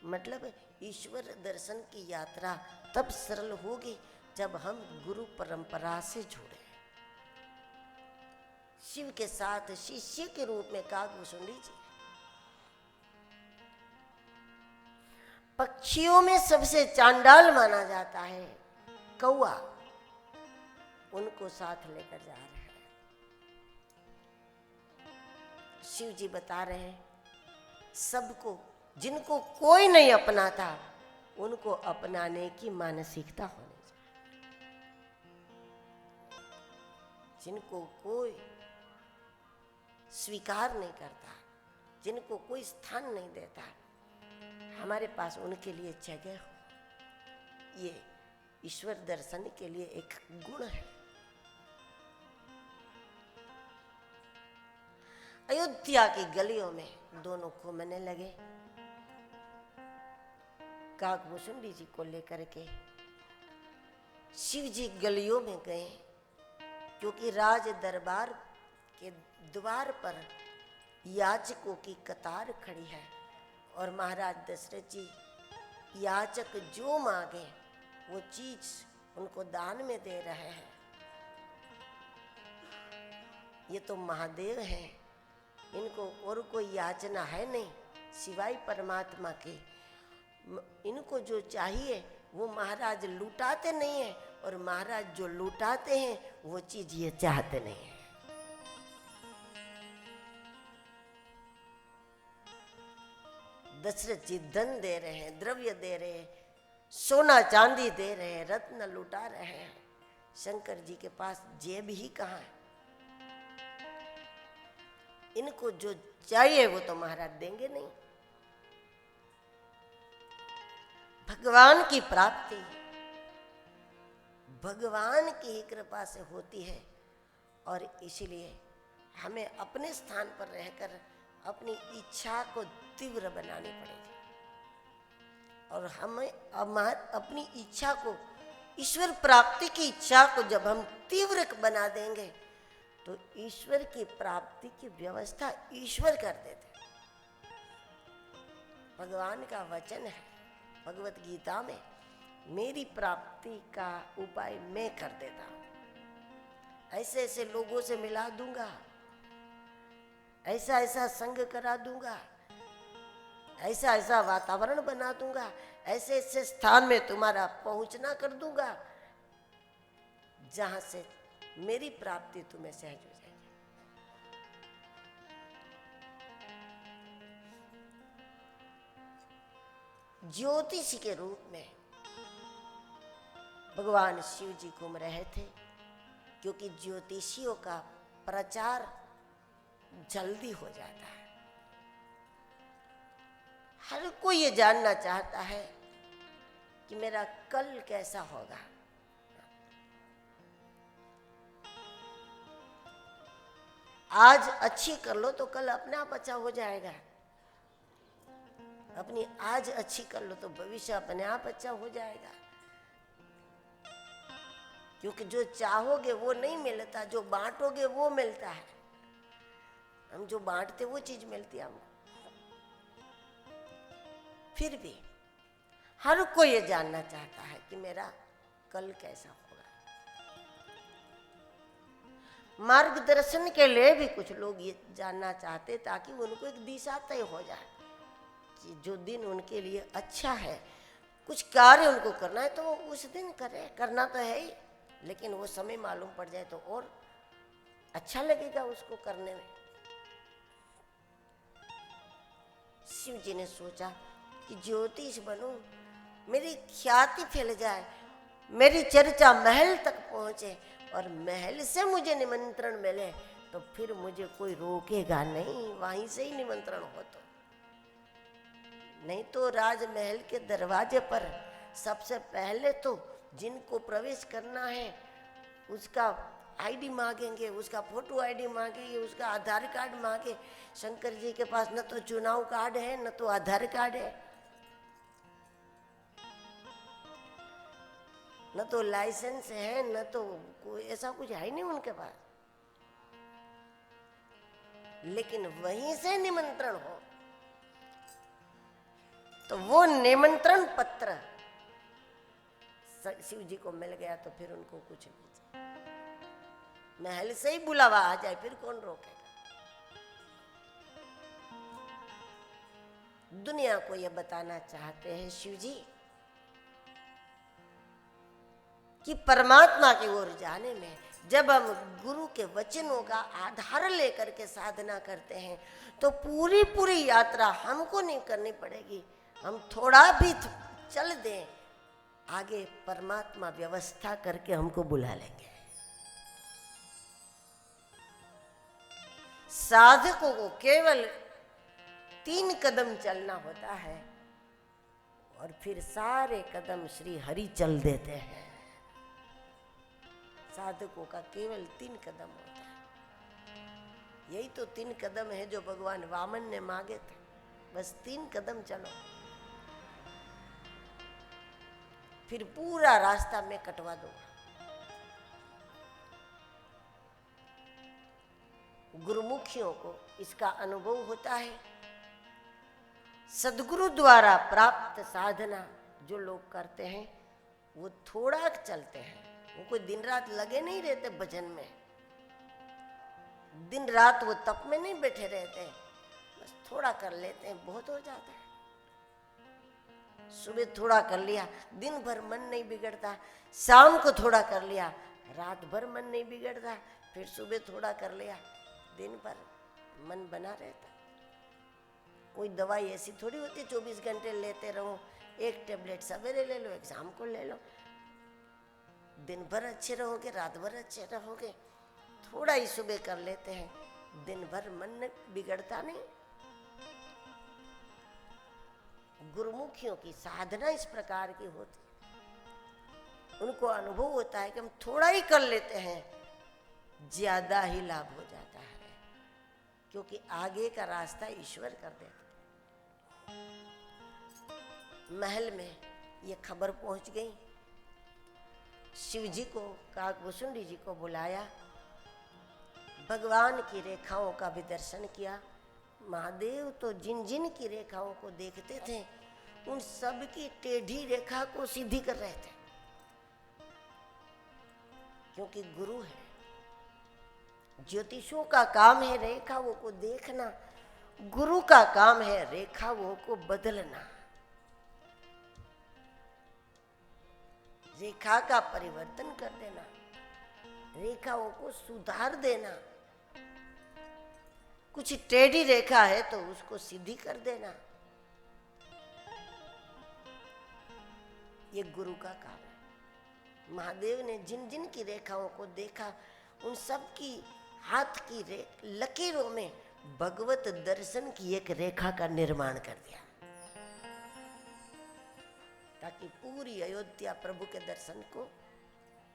मतलब ईश्वर दर्शन की यात्रा तब सरल होगी जब हम गुरु परंपरा से जुड़े। शिव के साथ शिष्य के रूप में काकभूषुंडी जी। पक्षियों में सबसे चांडाल माना जाता है कौआ, उनको साथ लेकर जा रहे हैं। शिव जी बता रहे हैं सबको, जिनको कोई नहीं अपनाता उनको अपनाने की मानसिकता होनी चाहिए। जिनको कोई स्वीकार नहीं करता, जिनको कोई स्थान नहीं देता, हमारे पास उनके लिए जगह हो, ये ईश्वर दर्शन के लिए एक गुण है। अयोध्या की गलियों में दोनों घूमने लगे, काकभूषुंडी जी को लेकर के। शिव जी गलियों में गए, क्योंकि राज दरबार के द्वार पर याचकों की कतार खड़ी है और महाराज दशरथ जी याचक जो मांगे वो चीज उनको दान में दे रहे हैं। ये तो महादेव हैं, इनको और कोई याचना है नहीं सिवाय परमात्मा के। इनको जो चाहिए वो महाराज लुटाते नहीं है, और महाराज जो लुटाते हैं वो चीज ये चाहते नहीं है। दशरथ जी धन दे रहे हैं, द्रव्य दे रहे हैं, सोना चांदी दे रहे हैं, रत्न लुटा रहे हैं। शंकर जी के पास जेब ही कहाँ है। इनको जो चाहिए वो तो महाराज देंगे नहीं। भगवान की प्राप्ति भगवान की ही कृपा से होती है, और इसीलिए हमें अपने स्थान पर रहकर अपनी इच्छा को तीव्र बनानी पड़ेगी। और हमें अपनी इच्छा को, ईश्वर प्राप्ति की इच्छा को जब हम तीव्र बना देंगे तो ईश्वर की प्राप्ति की व्यवस्था ईश्वर कर देते। भगवान का वचन है भगवत गीता में, मेरी प्राप्ति का उपाय मैं कर देता हूं। ऐसे ऐसे लोगों से मिला दूंगा, ऐसा ऐसा संग करा दूंगा, ऐसा ऐसा वातावरण बना दूंगा, ऐसे ऐसे स्थान में तुम्हारा पहुंचना कर दूंगा जहां से मेरी प्राप्ति तुम्हें सहज हो जाएगी। ज्योतिषी के रूप में भगवान शिव जी घूम रहे थे, क्योंकि ज्योतिषियों का प्रचार जल्दी हो जाता है। हर कोई ये जानना चाहता है कि मेरा कल कैसा होगा। आज अच्छी कर लो तो कल अपने आप अच्छा हो जाएगा। अपनी आज अच्छी कर लो तो भविष्य अपने आप अच्छा हो जाएगा। क्योंकि जो चाहोगे वो नहीं मिलता, जो बांटोगे वो मिलता है। हम जो बांटते वो चीज मिलती है हमको। फिर भी हर कोई ये जानना चाहता है कि मेरा कल कैसा होगा। मार्गदर्शन के लिए भी कुछ लोग ये जानना चाहते ताकि उनको एक दिशा तय हो जाए कि जो दिन उनके लिए अच्छा है, कुछ कार्य उनको करना है तो वो उस दिन करे। करना तो है ही, लेकिन वो समय मालूम पड़ जाए तो और अच्छा लगेगा उसको करने में। शिव जी ने सोचा कि ज्योतिष बनूं, मेरी ख्याति फैल जाए, मेरी चर्चा महल तक पहुंचे, और महल से मुझे निमंत्रण मिले तो फिर मुझे कोई रोकेगा नहीं, वहीं से ही निमंत्रण हो। तो नहीं तो राजमहल के दरवाजे पर सबसे पहले तो जिनको प्रवेश करना है उसका आईडी मांगेंगे, उसका फोटो आईडी मांगेंगे, उसका आधार कार्ड मांगे। शंकर जी के पास न तो चुनाव कार्ड है न तो आधार कार्ड है, न तो लाइसेंस है, न तो कोई ऐसा कुछ है नहीं उनके पास। लेकिन वहीं से निमंत्रण हो तो वो निमंत्रण पत्र शिव जी को मिल गया तो फिर उनको कुछ नहीं चाहिए। महल से ही बुलावा आ जाए फिर कौन रोकेगा। दुनिया को ये बताना चाहते हैं शिव जी कि परमात्मा की ओर जाने में जब हम गुरु के वचनों का आधार लेकर के साधना करते हैं तो पूरी पूरी यात्रा हमको नहीं करनी पड़ेगी। हम थोड़ा भी चल दें, आगे परमात्मा व्यवस्था करके हमको बुला लेंगे। साधकों को केवल 3 कदम चलना होता है और फिर सारे कदम श्री हरि चल देते हैं। साधकों का केवल 3 कदम होता है। यही तो 3 कदम है जो भगवान वामन ने मांगे थे। बस 3 कदम चलो, फिर पूरा रास्ता मैं कटवा दूंगा। गुरुमुखियों को इसका अनुभव होता है। सदगुरु द्वारा प्राप्त साधना जो लोग करते हैं वो थोड़ा चलते हैं, वो कोई दिन रात लगे नहीं रहते भजन में। दिन रात वो तप में नहीं बैठे रहते, बस थोड़ा कर लेते हैं, बहुत हो जाता है। सुबह थोड़ा कर लिया, दिन भर मन नहीं बिगड़ता। शाम को थोड़ा कर लिया, रात भर मन नहीं बिगड़ता। फिर सुबह थोड़ा कर लिया, दिन भर मन बना रहता। कोई दवाई ऐसी थोड़ी होती 24 घंटे लेते रहो। एक टेबलेट सवेरे ले लो, एक शाम को ले लो, दिन भर अच्छे रहोगे, रात भर अच्छे रहोगे। थोड़ा ही सुबह कर लेते हैं, दिन भर मन बिगड़ता नहीं। गुरुमुखियों की साधना इस प्रकार की होती, उनको अनुभव होता है कि हम थोड़ा ही कर लेते हैं, ज्यादा ही लाभ हो जाता है, क्योंकि आगे का रास्ता ईश्वर कर देते हैं। महल में ये खबर पहुंच गई, शिव जी को, काकभूषुंडी जी को बुलाया, भगवान की रेखाओं का भी दर्शन किया। महादेव तो जिन जिन की रेखाओं को देखते थे, उन सब की टेढ़ी रेखा को सीधी कर रहे थे, क्योंकि गुरु है। ज्योतिषों का काम है रेखाओं को देखना, गुरु का काम है रेखाओं को बदलना, रेखा का परिवर्तन कर देना, रेखाओं को सुधार देना। कुछ टेढ़ी रेखा है तो उसको सीधी कर देना, ये गुरु का काम है। महादेव ने जिन जिन की रेखाओं को देखा, उन सब की हाथ की लकीरों में भगवत दर्शन की एक रेखा का निर्माण कर दिया, ताकि पूरी अयोध्या प्रभु के दर्शन को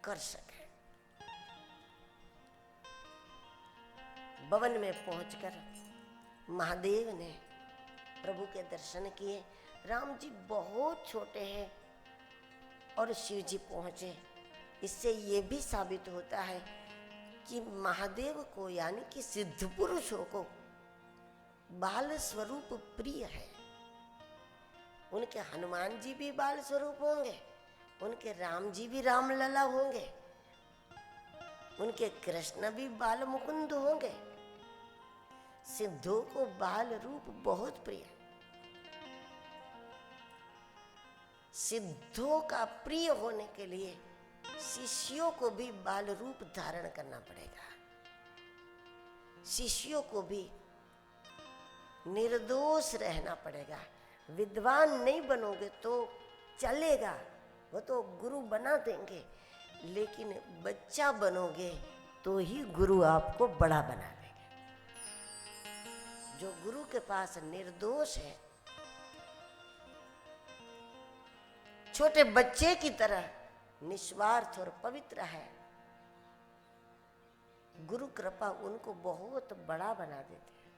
कर सके। भवन में पहुंचकर महादेव ने प्रभु के दर्शन किए। राम जी बहुत छोटे हैं और शिव जी पहुंचे। इससे ये भी साबित होता है कि महादेव को, यानी कि सिद्ध पुरुषों को, बाल स्वरूप प्रिय है। उनके हनुमान जी भी बाल स्वरूप होंगे, उनके राम जी भी रामलला होंगे, उनके कृष्ण भी बाल मुकुंद होंगे। सिद्धों को बाल रूप बहुत प्रिय। सिद्धों का प्रिय होने के लिए शिष्यों को भी बाल रूप धारण करना पड़ेगा। शिष्यों को भी निर्दोष रहना पड़ेगा। विद्वान नहीं बनोगे तो चलेगा, वो तो गुरु बना देंगे, लेकिन बच्चा बनोगे तो ही गुरु आपको बड़ा बना देंगे। जो गुरु के पास निर्दोष है, छोटे बच्चे की तरह निस्वार्थ और पवित्र है, गुरु कृपा उनको बहुत बड़ा बना देती है।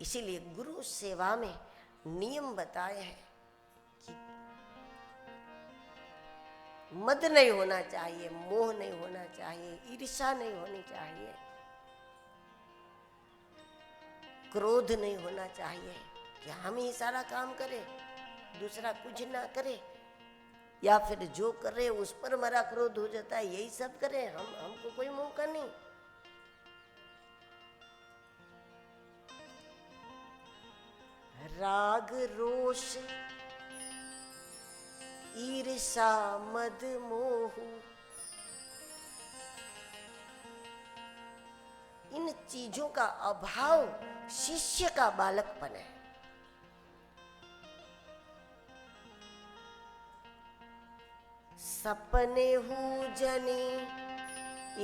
इसीलिए गुरु सेवा में नियम बताए हैं कि मद नहीं होना चाहिए, मोह नहीं होना चाहिए, ईर्ष्या नहीं होनी चाहिए, क्रोध नहीं होना चाहिए कि हम ही सारा काम करें, दूसरा कुछ ना करे, या फिर जो करे उस पर हमारा क्रोध हो जाता है, यही सब करें, हमको कोई मौका नहीं। राग रोष ईर्षा मद मोह, इन चीजों का अभाव शिष्य का बालकपन है। सपने हूँ जनी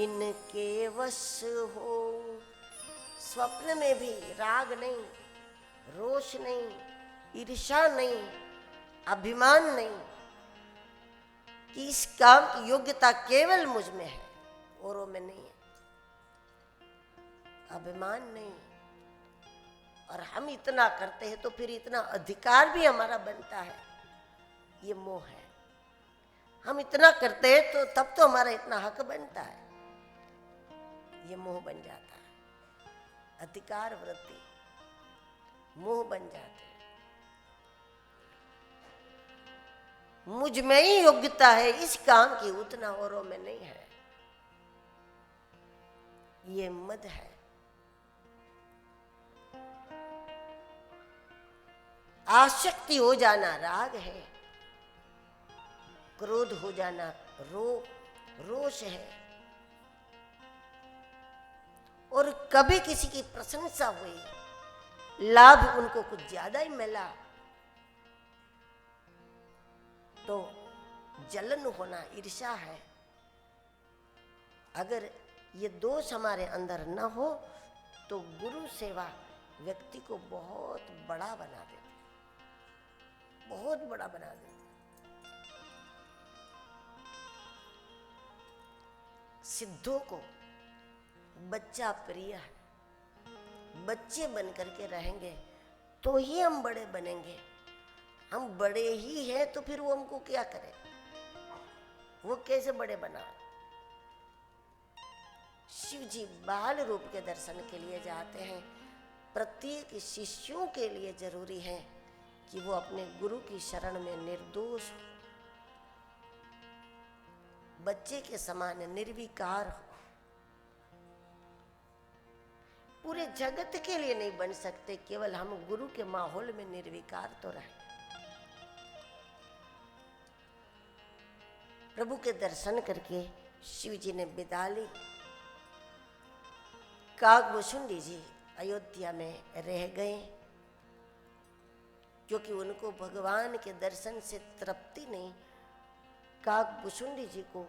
इनके वश हो। स्वप्न में भी राग नहीं, रोष नहीं, ईर्ष्या नहीं, अभिमान नहीं, कि इस काम की योग्यता केवल मुझ में है, औरों में नहीं है। अभिमान नहीं। और हम इतना करते हैं तो फिर इतना अधिकार भी हमारा बनता है, ये मोह है। हम इतना करते हैं तो तब तो हमारा इतना हक बनता है, ये मोह बन जाता है। अधिकार वृत्ति मोह बन जाते हैं। मुझ में ही योग्यता है इस काम की, उतना औरों में नहीं है। ये मद है। आसक्ति हो जाना राग है, क्रोध हो जाना रोष है, और कभी किसी की प्रशंसा हुई, लाभ उनको कुछ ज्यादा ही मिला तो जलन होना ईर्ष्या है। अगर ये दोष हमारे अंदर न हो तो गुरु सेवा व्यक्ति को बहुत बड़ा बना देती, बहुत बड़ा बना देती। सिद्धों को बच्चा प्रिय है, बच्चे बन करके रहेंगे तो ही हम बड़े बनेंगे। हम बड़े ही हैं तो फिर वो हमको क्या करे, वो कैसे बड़े बना। शिव जी बाल रूप के दर्शन के लिए जाते हैं। प्रत्येक शिष्यों के लिए जरूरी है कि वो अपने गुरु की शरण में निर्दोष हो, बच्चे के समान निर्विकार हो। पूरे जगत के लिए नहीं बन सकते, केवल हम गुरु के माहौल में निर्विकार तो रहे। प्रभु के दर्शन करके शिव जी ने विदा ली। काकभूषुंडी जी अयोध्या में रह गए, क्योंकि उनको भगवान के दर्शन से तृप्ति नहीं। काकभूषुंडी जी को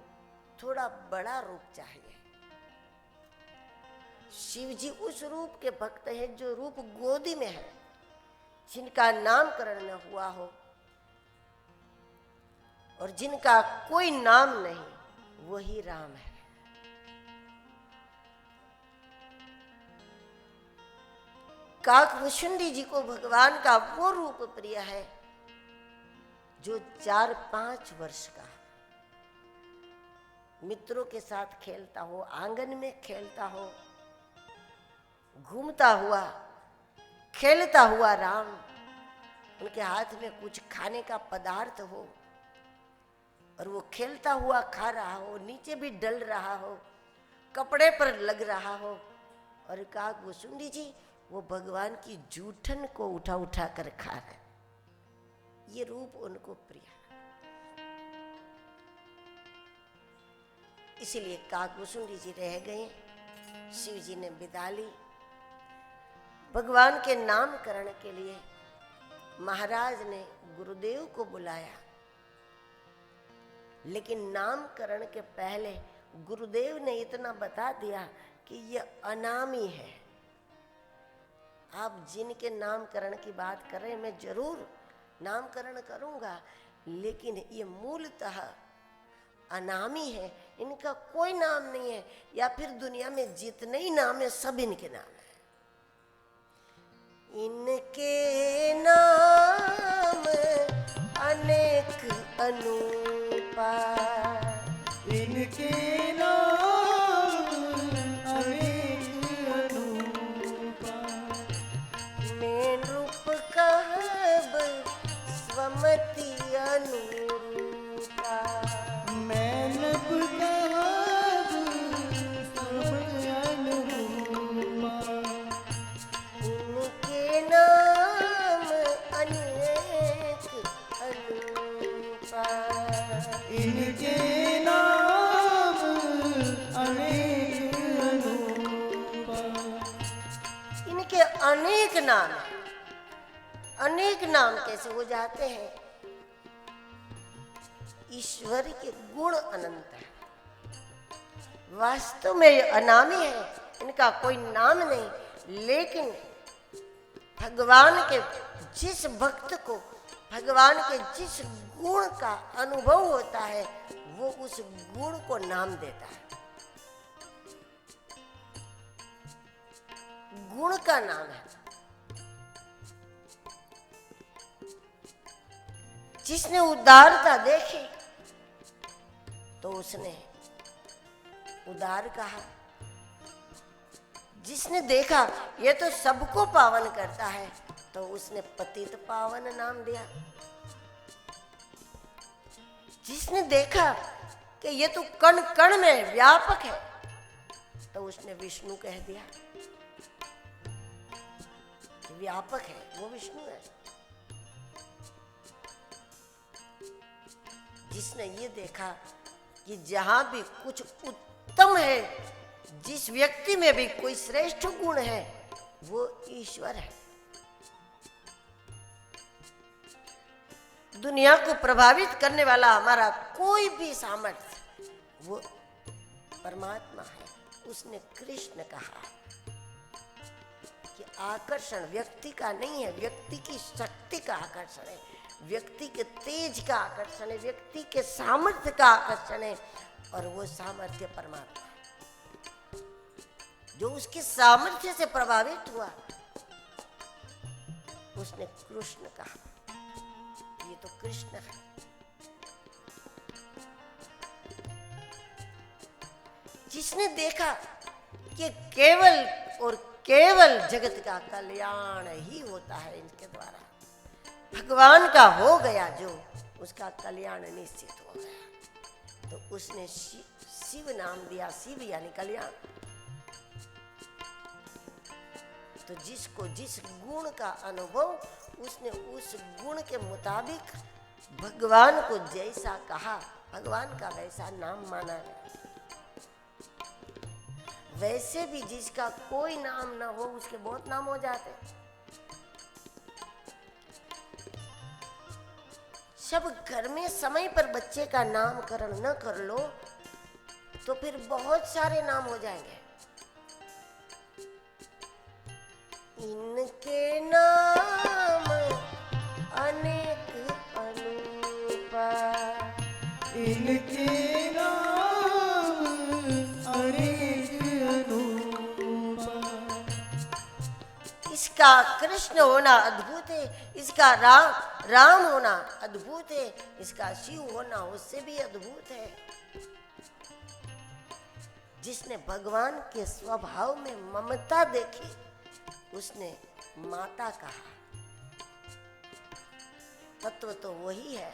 थोड़ा बड़ा रूप चाहिए। शिव जी उस रूप के भक्त हैं जो रूप गोदी में है, जिनका नामकरण न हुआ हो और जिनका कोई नाम नहीं, वही राम है। काकभूषुंडी जी को भगवान का वो रूप प्रिय है जो 4-5 वर्ष का, मित्रों के साथ खेलता हो, आंगन में खेलता हो, घूमता हुआ खेलता हुआ राम, उनके हाथ में कुछ खाने का पदार्थ हो और वो खेलता हुआ खा रहा हो, नीचे भी डल रहा हो, कपड़े पर लग रहा हो, और काकभूषुंडी जी वो भगवान की जूठन को उठा उठा कर खा रहे। ये रूप उनको प्रिय है। इसीलिए काकभूषुंडी जी रह गए। शिव जी ने विदा ली। भगवान के नामकरण के लिए महाराज ने गुरुदेव को बुलाया, लेकिन नामकरण के पहले गुरुदेव ने इतना बता दिया कि यह अनामी है। आप जिनके नामकरण की बात कर रहे हैं, मैं जरूर नामकरण करूंगा, लेकिन ये मूलतः अनामी है, इनका कोई नाम नहीं है, या फिर दुनिया में जितने ही नाम है सब इनके नाम है। इनके नाम अनेक अनूपा, इनके नाम अनेक अनूपा, मैं रूप कहब स्वमति अनुरूपा, मैं नभ कहब स्वमति अनुरूपा, इनके नाम अनेक अनूपा, इनके नाम अनेक अनूपा। इनके अनेक नाम हैं। अनेक नाम कैसे हो जाते हैं? ईश्वर के गुण अनंत है। वास्तव में ये अनामी है, इनका कोई नाम नहीं, लेकिन भगवान के जिस भक्त को भगवान के जिस गुण का अनुभव होता है, वो उस गुण को नाम देता है। गुण का नाम है। जिसने उदारता देखी तो उसने उदार कहा। जिसने देखा ये तो सबको पावन करता है, तो उसने पतित पावन नाम दिया। जिसने देखा कि ये तो कण कण में व्यापक है, तो उसने विष्णु कह दिया। व्यापक है वो विष्णु है। जिसने ये देखा कि जहां भी कुछ उत्तम है, जिस व्यक्ति में भी कोई श्रेष्ठ गुण है, वो ईश्वर है। दुनिया को प्रभावित करने वाला हमारा कोई भी सामर्थ्य वो परमात्मा है। उसने कृष्ण कहा कि आकर्षण व्यक्ति का नहीं है, व्यक्ति की शक्ति का आकर्षण है, व्यक्ति के तेज का आकर्षण है, व्यक्ति के सामर्थ्य का आकर्षण है। और वो सामर्थ्य परमात्मा है। जो उसके सामर्थ्य से प्रभावित हुआ उसने कृष्ण कहा, ये तो कृष्ण है। जिसने देखा कि केवल और केवल जगत का कल्याण ही होता है इनके द्वारा, भगवान का हो गया जो, उसका कल्याण निश्चित हो गया, तो उसने शिव नाम दिया। शिव यानी कल्याण। तो जिसको जिस गुण का अनुभव, उसने उस गुण के मुताबिक भगवान को जैसा कहा, भगवान का वैसा नाम माना गया। वैसे भी जिसका कोई नाम ना हो, उसके बहुत नाम हो जाते। सब घर में समय पर बच्चे का नामकरण न कर लो तो फिर बहुत सारे नाम हो जाएंगे। इनके नाम अनेक अनूपा, इनके नाम अनेक अनूपा। इसका कृष्ण होना अद्भुत है, इसका राम होना अद्भुत है, इसका शिव होना उससे भी अद्भुत है। जिसने भगवान के स्वभाव में ममता देखी, उसने माता कहा। तत्व तो वही है,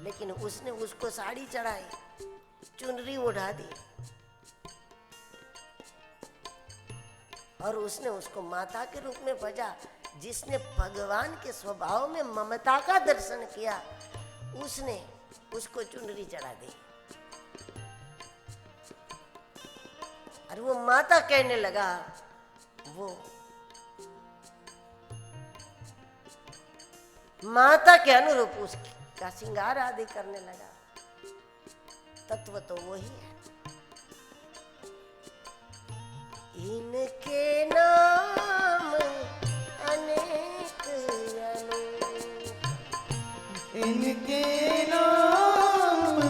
लेकिन उसने उसको साड़ी चढ़ाई, चुनरी ओढ़ा दी और उसने उसको माता के रूप में भजा। जिसने भगवान के स्वभाव में ममता का दर्शन किया, उसने उसको चुनरी चढ़ा दी और वो माता कहने लगा, वो माता के अनुरूप उसका श्रृंगार आदि करने लगा। तत्व तो वही है। इनके नाम अनेक अनूप, इनके नाम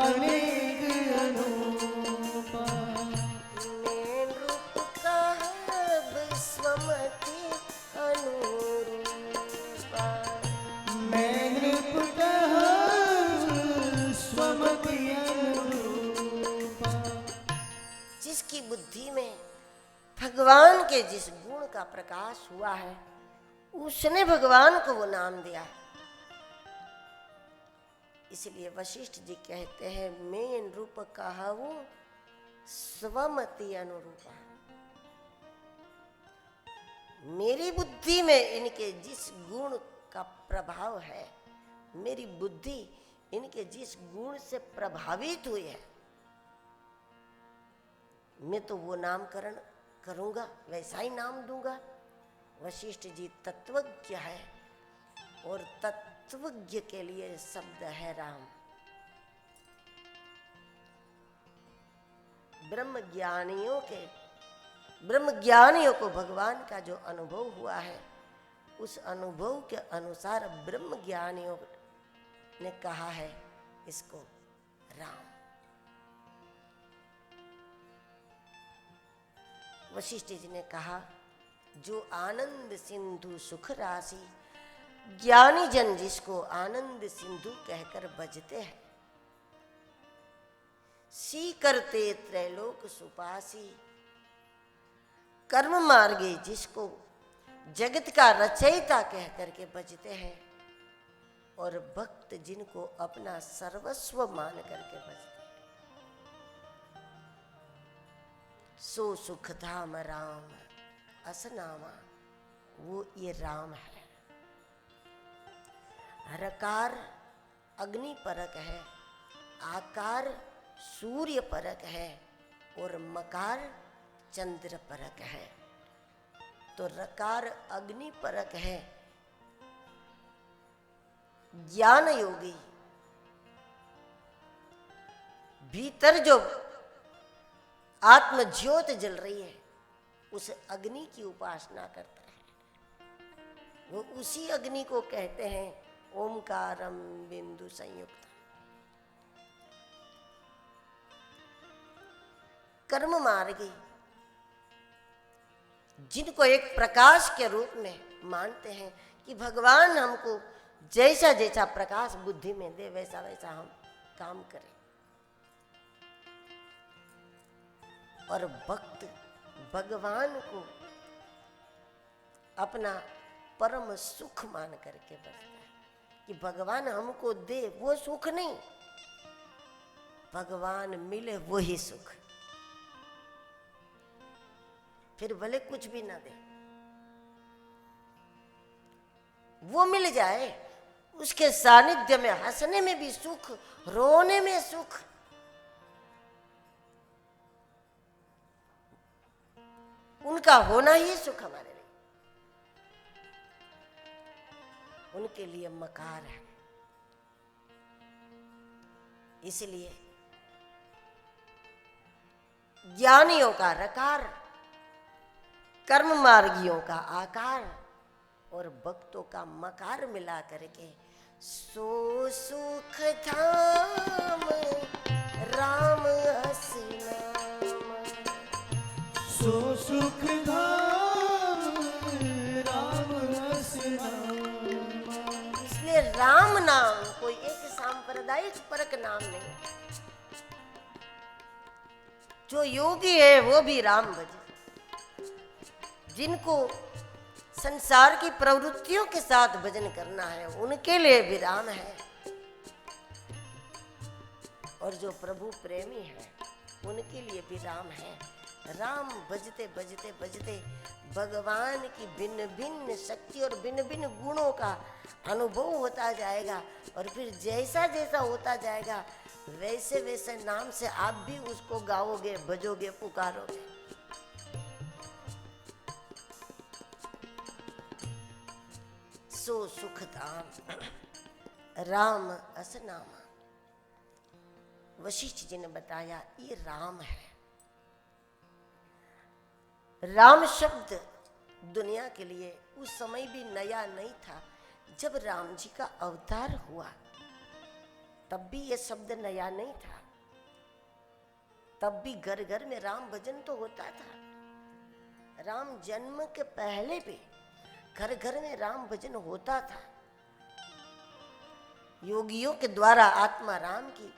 अनेक अनूपा। मेन रूप कहब स्वमति अनुरूपा। मैं नृप कहब स्वमति अनुरूपा। जिसकी बुद्धि में भगवान के जिस गुण का प्रकाश हुआ है, उसने भगवान को वो नाम दिया। इसलिए वशिष्ठ जी कहते हैं, मेन रूप कहु स्वमति अनुरूपा। मेरी बुद्धि में इनके जिस गुण का प्रभाव है, मेरी बुद्धि इनके जिस गुण से प्रभावित हुई है, मैं तो वो नामकरण करूंगा, वैसा ही नाम दूंगा। वशिष्ठ जी तत्वज्ञ है और तत्वज्ञ के लिए शब्द है राम। ब्रह्मज्ञानियों को भगवान का जो अनुभव हुआ है, उस अनुभव के अनुसार ब्रह्मज्ञानियों ने कहा है इसको राम। वशिष्ठ जी ने कहा, जो आनंद सिंधु सुख राशि, ज्ञानी जन जिसको आनंद सिंधु कहकर बजते हैं, सी करते त्रैलोक सुपासी, कर्म मार्गे जिसको जगत का रचयिता कह करके बजते हैं, और भक्त जिनको अपना सर्वस्व मान करके बजते हैं। सो सुख धाम राम असनामा, वो ये राम है। रकार अग्नि परक है, आकार सूर्य परक है और मकार चंद्र परक है। तो रकार अग्नि परक है, ज्ञान योगी भीतर जो आत्म ज्योत जल रही है उस अग्नि की उपासना करता है। वो उसी अग्नि को कहते हैं ओमकारम बिंदु संयुक्त। कर्म मार्गी जिनको एक प्रकाश के रूप में मानते हैं कि भगवान हमको जैसा जैसा प्रकाश बुद्धि में दे वैसा वैसा हम काम करें, और भक्त भगवान को अपना परम सुख मान करके बसता है कि भगवान हमको दे वो सुख नहीं, भगवान मिले वही सुख, फिर भले कुछ भी ना दे, वो मिल जाए। उसके सानिध्य में हंसने में भी सुख, रोने में सुख। उनका होना ही सुख हमारे लिए। उनके लिए मकार है। इसलिए ज्ञानियों का रकार, कर्म मार्गियों का आकार और भक्तों का मकार मिला करके सो सुख धाम राम असनाम, सो सुख धाम राम असनाम। इसलिए राम नाम कोई एक सांप्रदायिक परक नाम नहीं। जो योगी है वो भी राम भजे, जिनको संसार की प्रवृत्तियों के साथ भजन करना है उनके लिए भी राम है, और जो प्रभु प्रेमी है उनके लिए भी राम है। राम भजते भजते भजते भगवान की भिन्न भिन्न शक्ति और भिन्न भिन्न गुणों का अनुभव होता जाएगा, और फिर जैसा जैसा होता जाएगा वैसे वैसे नाम से आप भी उसको गाओगे, भजोगे, पुकारोगे। सो सुख धाम राम असनामा। वशिष्ठ जी ने बताया ये राम है। राम शब्द दुनिया के लिए उस समय भी नया नहीं था। जब राम जी का अवतार हुआ तब भी ये शब्द नया नहीं था। तब भी घर घर में राम भजन तो होता था। राम जन्म के पहले भी घर घर में राम भजन होता था। योगियों के द्वारा आत्मा राम की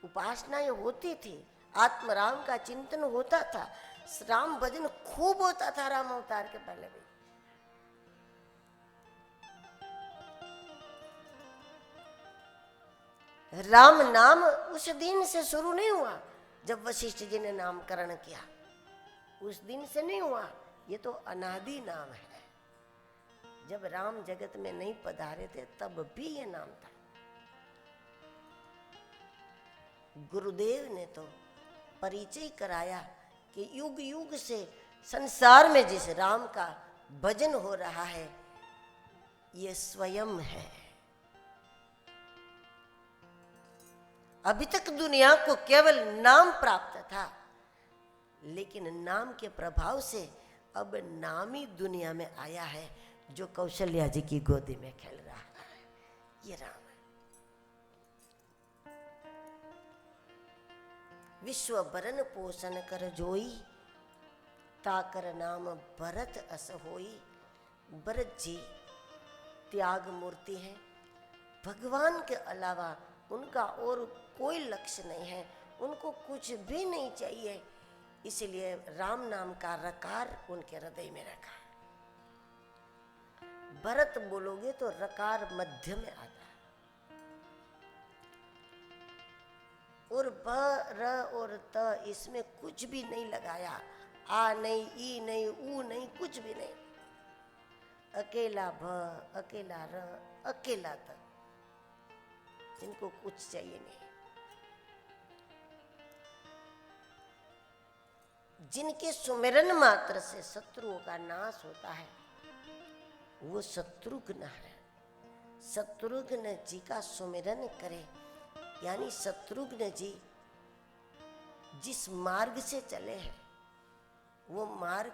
उपासनाएं होती थी, आत्मा राम का चिंतन होता था, राम भजन खूब होता था राम अवतार के पहले भी। राम नाम उस दिन से शुरू नहीं हुआ जब वशिष्ठ जी ने नामकरण किया, उस दिन से नहीं हुआ। ये तो अनादि नाम है। जब राम जगत में नहीं पधारे थे तब भी ये नाम था। गुरुदेव ने तो परिचय कराया कि युग युग से संसार में जिस राम का भजन हो रहा है ये स्वयं है। अभी तक दुनिया को केवल नाम प्राप्त था, लेकिन नाम के प्रभाव से अब नाम ही दुनिया में आया है, जो कौशल्या जी की गोदी में खेल रहा है। ये राम है। विश्व भरन पोषण कर जोई, ताकर नाम भरत अस होई। भरत जी त्याग मूर्ति है। भगवान के अलावा उनका और कोई लक्ष्य नहीं है, उनको कुछ भी नहीं चाहिए। इसलिए राम नाम का रकार उनके हृदय में रखा। भरत बोलोगे तो रकार मध्य में आता है, और ब र और त इसमें कुछ भी नहीं लगाया, आ नहीं, ई नहीं, ऊ नहीं, कुछ भी नहीं। अकेला भ, अकेला र, अकेला त, जिनको कुछ चाहिए नहीं, जिनके सुमिरन मात्र से शत्रुओं का नाश होता है, वो शत्रुघ्न है। शत्रुघ्न जी का सुमिरन करे, यानी शत्रुघ्न जी जिस मार्ग से चले हैं वो मार्ग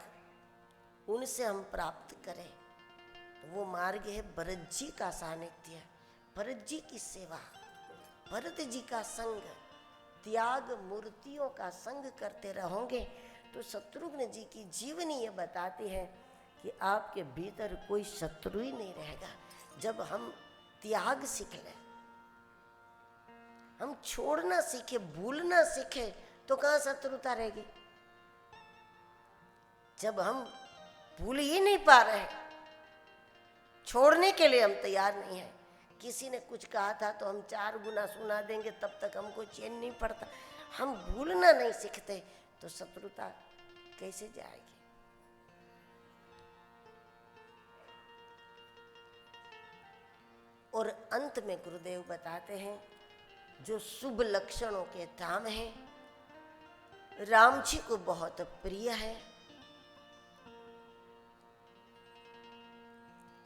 उनसे हम प्राप्त करें, तो वो मार्ग है भरत जी का सानिध्य, भरत जी की सेवा, भरत जी का संग, त्याग मूर्तियों का संग करते रहोगे तो शत्रुघ्न जी की जीवनी ये बताती है कि आपके भीतर कोई शत्रु ही नहीं रहेगा। जब हम त्याग सीख लें, हम छोड़ना सीखे, भूलना सीखे, तो कहाँ शत्रुता रहेगी। जब हम भूल ही नहीं पा रहे, छोड़ने के लिए हम तैयार नहीं है, किसी ने कुछ कहा था तो हम 4 गुना सुना देंगे, तब तक हमको चैन नहीं पड़ता। हम भूलना नहीं सीखते तो शत्रुता कैसे जाएगी। और अंत में गुरुदेव बताते हैं, जो शुभ लक्षणों के धाम हैं, राम जी को बहुत प्रिय है।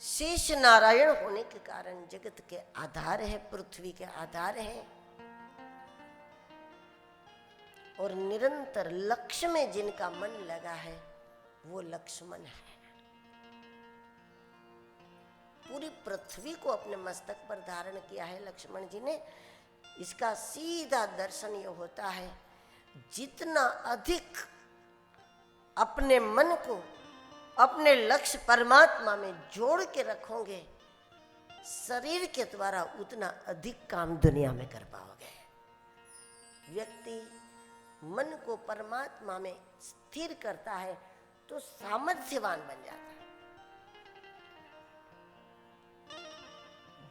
शेष नारायण होने के कारण जगत के आधार है, पृथ्वी के आधार है, और निरंतर लक्ष्य में जिनका मन लगा है वो लक्ष्मण है। पूरी पृथ्वी को अपने मस्तक पर धारण किया है लक्ष्मण जी ने। इसका सीधा दर्शन ये होता है, जितना अधिक अपने मन को अपने लक्ष्य परमात्मा में जोड़ के रखोगे, शरीर के द्वारा उतना अधिक काम दुनिया में कर पाओगे। व्यक्ति मन को परमात्मा में स्थिर करता है तो सामर्थ्यवान बन जाता है।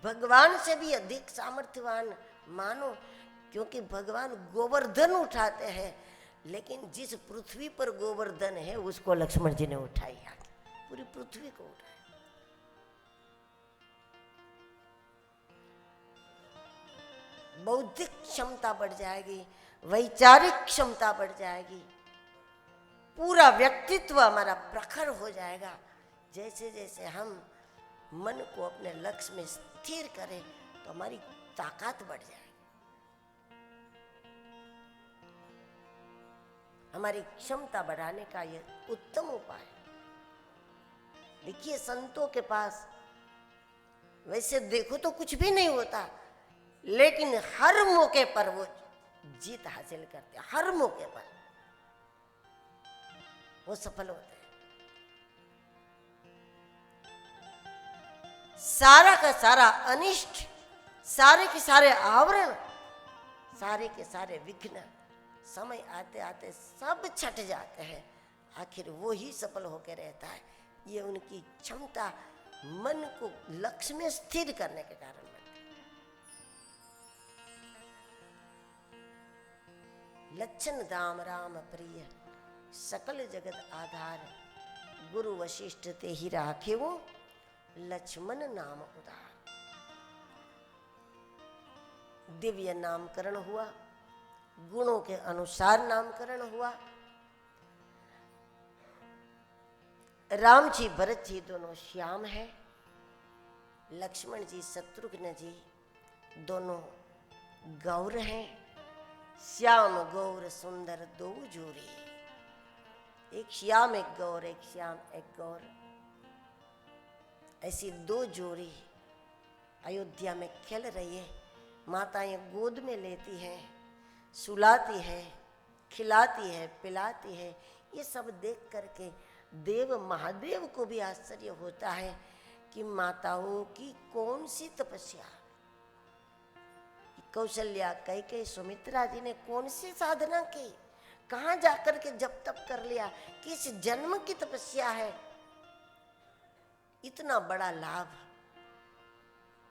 भगवान से भी अधिक सामर्थ्यवान मानो, क्योंकि भगवान गोवर्धन उठाते हैं, लेकिन जिस पृथ्वी पर गोवर्धन है उसको लक्ष्मण जी ने उठाई, पूरी पृथ्वी को उठाया। बौद्धिक क्षमता बढ़ जाएगी, वैचारिक क्षमता बढ़ जाएगी, पूरा व्यक्तित्व हमारा प्रखर हो जाएगा। जैसे जैसे हम मन को अपने लक्ष्य में स्थिर करें तो हमारी ताकत बढ़ जाएगी, हमारी क्षमता बढ़ाने का यह उत्तम उपाय है। देखिए संतों के पास वैसे देखो तो कुछ भी नहीं होता, लेकिन हर मौके पर वो जीत हासिल करते हैं, हर मौके पर वो सफल होते हैं। सारा का सारा अनिष्ट, सारे के सारे आवरण, सारे के सारे विघ्न समय आते आते सब छट जाते हैं, आखिर वो ही सफल होकर रहता है। ये उनकी क्षमता मन को लक्ष्य में स्थिर करने के कारण बनती है। लक्षण दाम राम प्रिय, सकल जगत आधार, गुरु वशिष्ठ ते ही राखे वो, लक्ष्मण नाम उदार। दिव्य नामकरण हुआ, गुणों के अनुसार नामकरण हुआ। राम जी भरत जी दोनों श्याम हैं, लक्ष्मण जी शत्रुघ्न जी दोनों गौर हैं। श्याम गौर सुंदर दो जोड़ी, एक श्याम एक गौर, एक श्याम एक गौर, ऐसी दो जोड़ी अयोध्या में खेल रही है। माताएं गोद में लेती हैं, सुलाती है, खिलाती है, पिलाती है। ये सब देख करके देव महादेव को भी आश्चर्य होता है कि माताओं की कौन सी तपस्या, कौशल्या कैकेयी सुमित्रा जी ने कौन सी साधना की, कहाँ जाकर के जब तप कर लिया, किस जन्म की तपस्या है। इतना बड़ा लाभ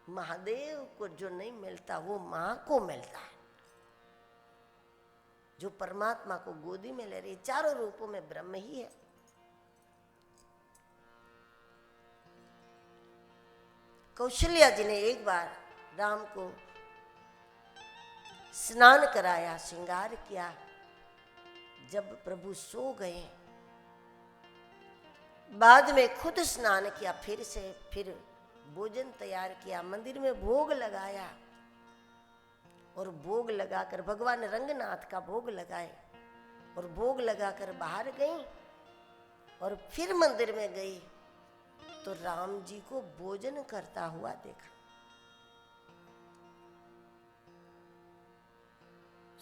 महादेव को जो नहीं मिलता वो मां को मिलता है। जो परमात्मा को गोदी में ले रही, चारों रूपों में ब्रह्म ही है। कौशल्या जी ने एक बार राम को स्नान कराया, श्रृंगार किया। जब प्रभु सो गए, बाद में खुद स्नान किया, फिर भोजन तैयार किया, मंदिर में भोग लगाया और भोग लगाकर भगवान रंगनाथ का भोग लगाए और भोग लगाकर बाहर गई और फिर मंदिर में गई तो राम जी को भोजन करता हुआ देखा।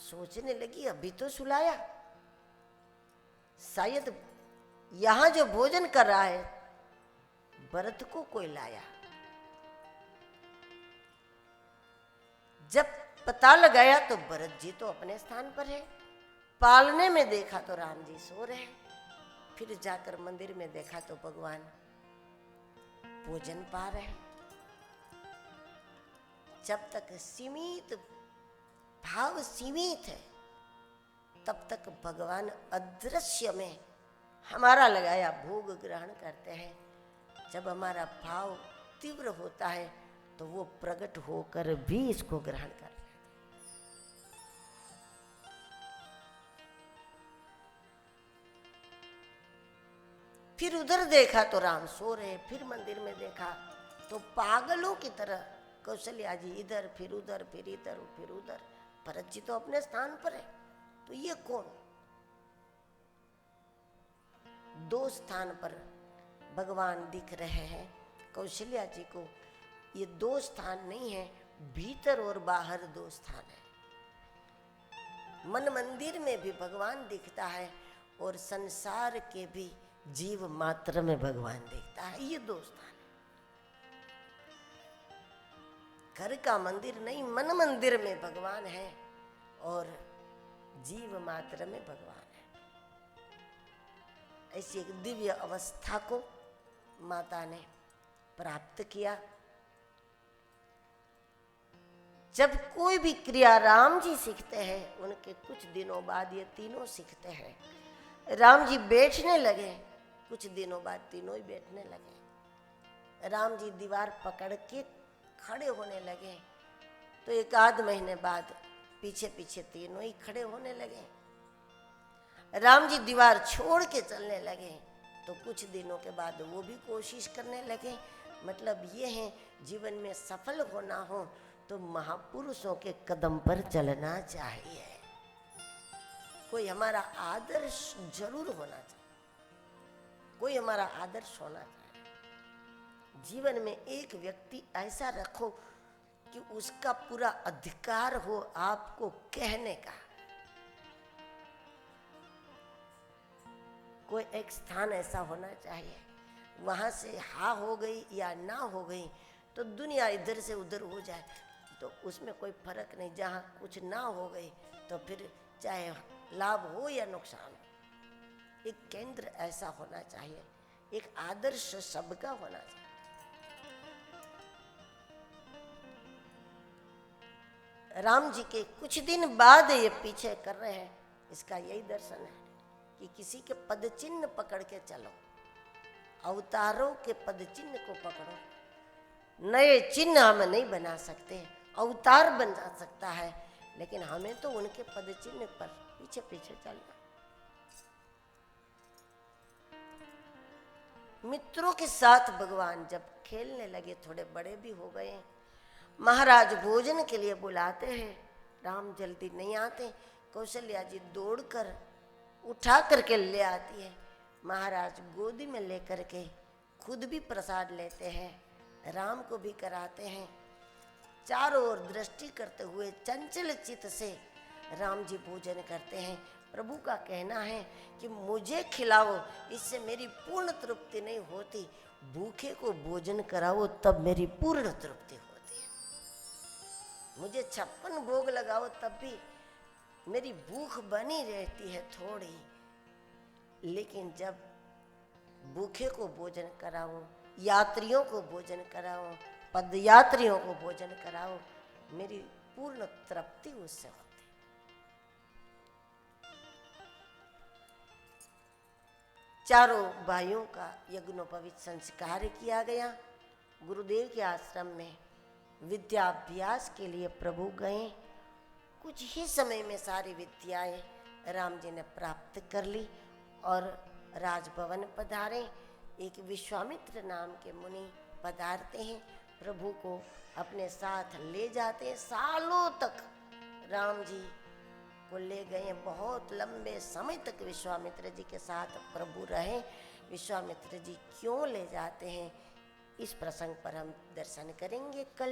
सोचने लगी अभी तो सुलाया, शायद यहां जो भोजन कर रहा है भरत को कोई लाया। जब पता लगाया तो भरत जी तो अपने स्थान पर है। पालने में देखा तो राम जी सो रहे। फिर जाकर मंदिर में देखा तो भगवान भोजन पा रहे। जब तक सीमित भाव सीमित है तब तक भगवान अदृश्य में हमारा लगाया भोग ग्रहण करते हैं। जब हमारा भाव तीव्र होता है तो वो प्रकट होकर भी इसको ग्रहण कर लेते। फिर उधर देखा तो राम सो रहे। फिर मंदिर में देखा तो पागलों की तरह कौशल्या जी इधर फिर उधर, फिर इधर फिर उधर। भरत जी तो अपने स्थान पर है, तो ये कौन? दो स्थान पर भगवान दिख रहे हैं कौशल्या जी को। ये दो स्थान नहीं है, भीतर और बाहर दो स्थान है। मन मंदिर में भी भगवान दिखता है और संसार के भी जीव मात्र में भगवान दिखता है। ये दो स्थान है। घर का मंदिर नहीं, मन मंदिर में भगवान है और जीव मात्र में भगवान है। ऐसी एक दिव्य अवस्था को माता ने प्राप्त किया। जब कोई भी क्रिया राम जी सीखते हैं, उनके कुछ दिनों बाद ये तीनों सीखते हैं। राम जी बैठने लगे, कुछ दिनों बाद तीनों ही बैठने लगे। राम जी दीवार पकड़ के खड़े होने लगे तो एक आध महीने बाद पीछे पीछे तीनों ही खड़े होने लगे। राम जी दीवार छोड़ के चलने लगे तो कुछ दिनों के बाद वो भी कोशिश करने लगे। मतलब ये है, जीवन में सफल होना हो तो महापुरुषों के कदम पर चलना चाहिए। कोई हमारा आदर्श जरूर होना चाहिए, कोई हमारा आदर्श होना चाहिए। जीवन में एक व्यक्ति ऐसा रखो कि उसका पूरा अधिकार हो आपको कहने का। कोई एक स्थान ऐसा होना चाहिए, वहां से हाँ हो गई या ना हो गई तो दुनिया इधर से उधर हो जाए तो उसमें कोई फर्क नहीं। जहाँ कुछ ना हो गई तो फिर चाहे लाभ हो या नुकसान हो, एक केंद्र ऐसा होना चाहिए, एक आदर्श सबका होना चाहिए। राम जी के कुछ दिन बाद ये पीछे कर रहे हैं, इसका यही दर्शन है कि किसी के पद चिन्ह पकड़ के चलो, अवतारों के पद चिन्ह को पकड़ो। नए चिन्ह हम नहीं बना सकते, अवतार बना सकता है, लेकिन हमें तो उनके पद चिन्ह पर पीछे पीछे चलना। मित्रों के साथ भगवान जब खेलने लगे, थोड़े बड़े भी हो गए, महाराज भोजन के लिए बुलाते हैं, राम जल्दी नहीं आते। कौशल्या जी दौड़कर उठा करके ले आती है। महाराज गोदी में लेकर के खुद भी प्रसाद लेते हैं, राम को भी कराते हैं। चारों ओर दृष्टि करते हुए चंचल चित्त से राम जी भोजन करते हैं। प्रभु का कहना है कि मुझे खिलाओ, इससे मेरी पूर्ण तृप्ति नहीं होती, भूखे को भोजन कराओ तब मेरी पूर्ण तृप्ति होती है। मुझे 56 भोग लगाओ तब भी मेरी भूख बनी रहती है थोड़ी, लेकिन जब भूखे को भोजन कराओ, यात्रियों को भोजन कराओ, पदयात्रियों को भोजन कराओ, मेरी पूर्ण तृप्ति उससे होती। चारों भाइयों का यज्ञोपवीत संस्कार किया गया। गुरुदेव के आश्रम में विद्याभ्यास के लिए प्रभु गए। कुछ ही समय में सारी विद्याएं राम जी ने प्राप्त कर ली और राजभवन पधारे। एक विश्वामित्र नाम के मुनि पधारते हैं, प्रभु को अपने साथ ले जाते हैं। सालों तक राम जी को ले गए। बहुत लंबे समय तक विश्वामित्र जी के साथ प्रभु रहे। विश्वामित्र जी क्यों ले जाते हैं, इस प्रसंग पर हम दर्शन करेंगे कल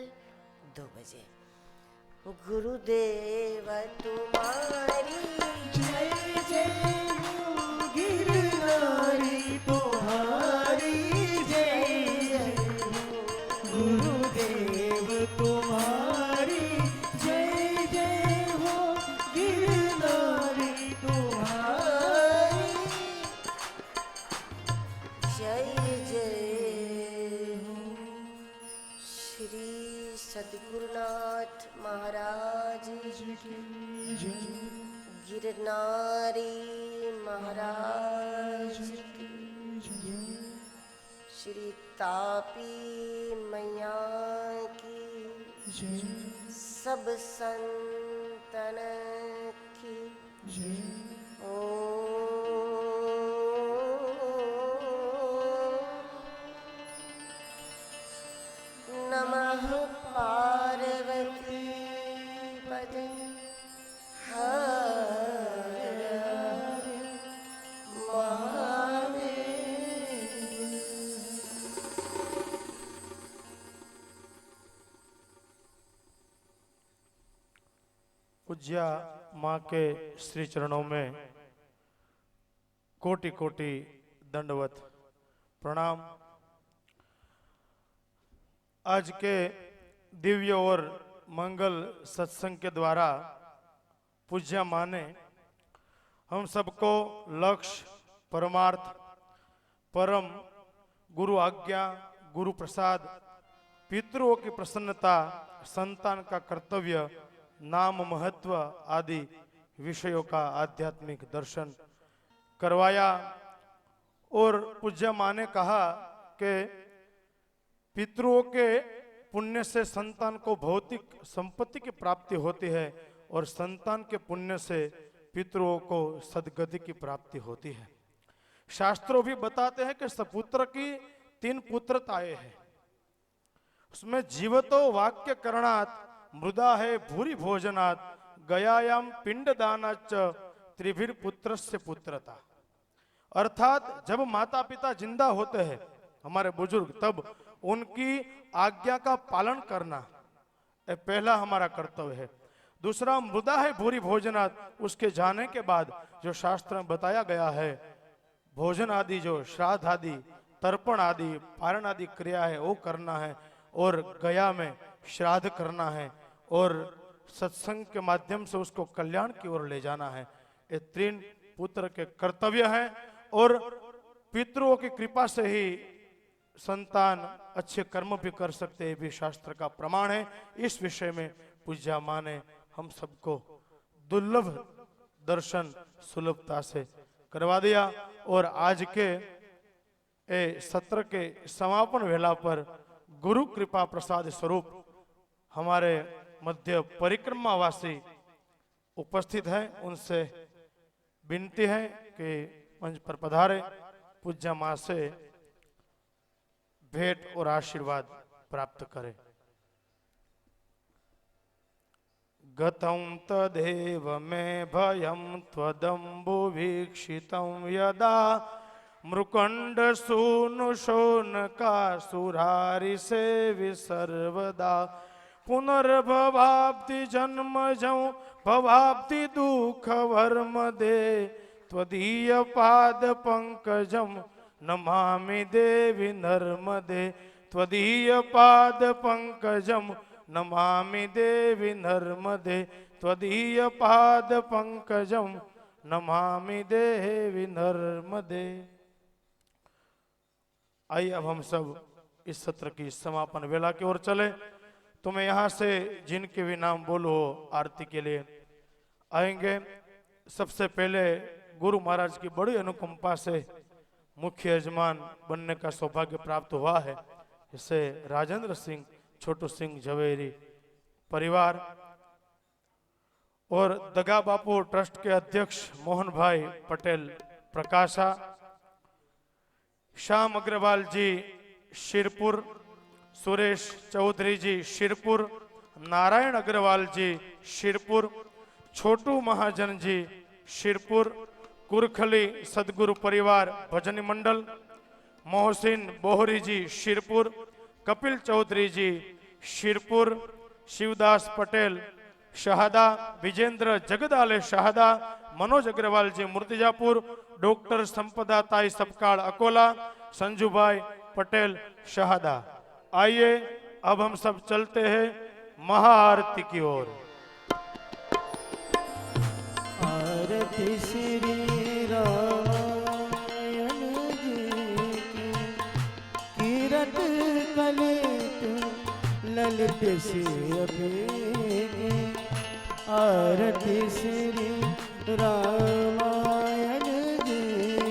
2 बजे। गुरुदेव तुम्हारी जय जय हो गिरनारी तुम्हारी जय जय हो गुरुदेव तुम्हारी जय जय हो गिरनारी तुम्हारी जय जय हो श्री सद्गुरुनाथ महाराज की जय गिरनारी महाराज की जय श्री तापी मैया की जय सब संतन की जय नमः पार्वती पदे हर हर महादेव। पूज्या माँ के श्री चरणों में कोटि कोटि दंडवत प्रणाम। आज के दिव्य और मंगल सत्संग के द्वारा पूज्या माँ ने हम सबको लक्ष्य, परमार्थ, परम गुरु आज्ञा, गुरु प्रसाद, पितरों की प्रसन्नता, संतान का कर्तव्य, नाम महत्व आदि विषयों का आध्यात्मिक दर्शन करवाया। और पूज्य माँ ने कहा कि पितरों के पुण्य से संतान को भौतिक संपत्ति की प्राप्ति होती है और संतान के पुण्य से पितरों को सद्गति की प्राप्ति होती है। शास्त्रों भी बताते हैं कि सपुत्र की 3 पुत्रताएं हैं। उसमें जीवतो वाक्य करणात् मृदा है भूरि भोजनात् गयायाम पिंड दानाच त्रिभिर पुत्रस्य पुत्रता। अर्थात जब माता पिता जिंदा होते हैं हमारे बुजुर्ग, तब उनकी आज्ञा का पालन करना ये पहला हमारा कर्तव्य है। दूसरा मृदा है भूरि भोजनात्, उसके जाने के बाद जो शास्त्र में बताया गया है भोजन आदि, जो श्राद्ध आदि, तर्पण आदि, पारण आदि क्रिया है वो करना है और गया में श्राद्ध करना है और सत्संग के माध्यम से उसको कल्याण की ओर ले जाना है। ये 3 पुत्र के कर्तव्य हैं और पितरों की कृपा से ही संतान अच्छे कर्म भी कर सकते हैं, भी शास्त्र का प्रमाण है। इस विषय में पूज्या माँ ने हम सबको दुर्लभ दर्शन सुलभता से करवा दिया। और आज के सत्र के समापन वेला पर गुरु कृपा प्रसाद स्वरूप हमारे मध्य परिक्रमावासी उपस्थित हैं। उनसे विनती है कि मंच पर पधारे, पूज्य माँ से भेंट और आशीर्वाद प्राप्त करें। गतं तदेव मे भयं त्वदम्बु वीक्षितं यदा मृकंड सूनु शोनकासुरारिसे विसर्वदा पुनर्भवाब्धि जन्मजं भवाब्धि दुख वर्म दे त्वदीय पाद पंकजं नमामि देवी नर्मदे त्वदीय पाद पंकजं नमामि देवी नर्मदे त्वदीय पाद पंकजं नमामि देवी नर्मदे। आइए अब हम सब इस सत्र की समापन वेला की ओर चले। तो मैं यहाँ से जिनके भी नाम बोलो आरती के लिए आएंगे। सबसे पहले गुरु महाराज की बड़ी अनुकंपा से मुख्य यजमान बनने का सौभाग्य प्राप्त हुआ है। इसे राजेंद्र सिंह, छोटू सिंह झवेरी परिवार और दगा बापू ट्रस्ट के अध्यक्ष मोहन भाई पटेल प्रकाशा, श्याम अग्रवाल जी शिरपुर, सुरेश चौधरी जी शिरपुर, नारायण अग्रवाल जी शिरपुर, छोटू महाजन जी शिरपुर, कुरखली सदगुरु परिवार भजनी मंडल, मोहसिन बोहरी जी शिरपुर, कपिल चौधरी जी शिरपुर, शिवदास पटेल शहादा, विजेंद्र जगदाले शहादा, मनोज अग्रवाल जी मूर्तिजापुर, डॉक्टर संपदा ताई सबकाल अकोला, संजू भाई पटेल शहादा। आइए अब हम सब चलते हैं महाआरती की ओर। आरती श्री रामायण जी की, कीरत कलित ललित से अभिगी। आरती श्री रामायण जी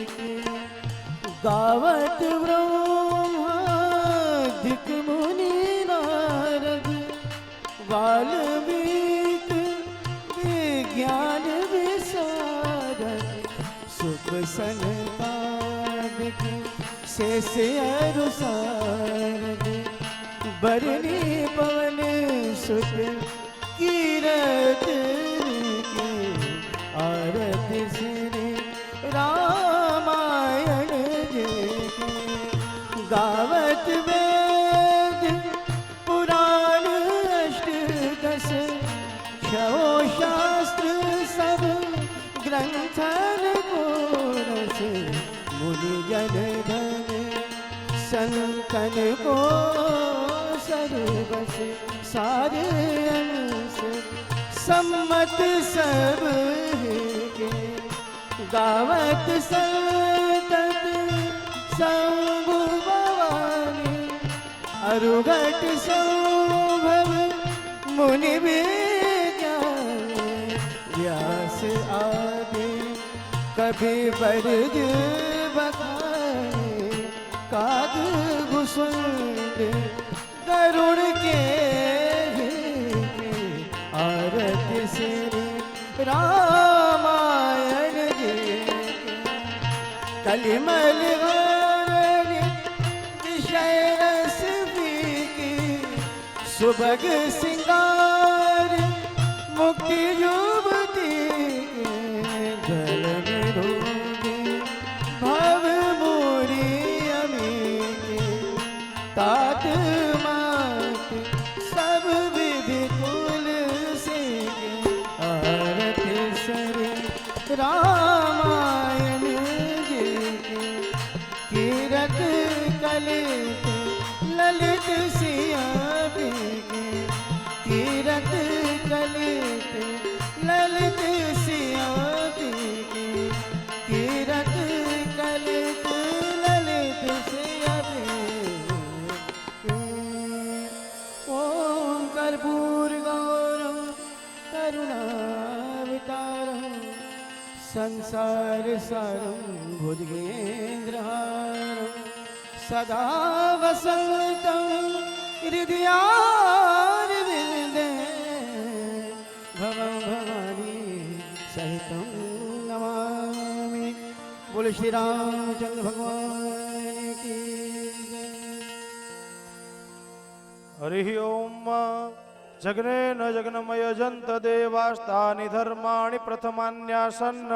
की, गावत ब्रह्मादिक मुनि नारद, वाल्मीकि विज्ञान विशारद, सुख सनकादिक शेष अरुसारद, बरनी पवन सुत कीरत की। आरती श्री रामायण जी की, गावत वेद पुराण अष्टदश, छो शास्त्र सब ग्रंथन को रस, मुनि जन धन संतन को सर्वस, सारे अंश सम्मत सब के। गावत संतत शंभु भवानी, अरुघट सौभव मुनि विज्ञान, व्यास आदि कभी बरज बखाने, काग भुसुंड करुण के। आरती श्री रामायण जी की, कलिमल वारणी विषय रस की, सुभग सिंगार मुक्ति युवती के। जल निरोगी भव मोरी अमी के, तात मात सब विधि कुल से। आरती श्री रामायण जी की, कीरत कलित ललित सिया की। कीरत कलित ललित सिया की, कीरत कलित ललित सिया की। ओम कर्पूर गौरम करुणावतारम, संसार सारं भुजगेन्द्रहारं, सदा वसन्तं हृदयारविन्दे, भवं भवानी सहितं नमामि। बोलो श्री रामचंद्र भगवान की जय। हरि ओम। जगने न जगनमय जंत देवास्तानि धर्माणि प्रथमान्यासन्न,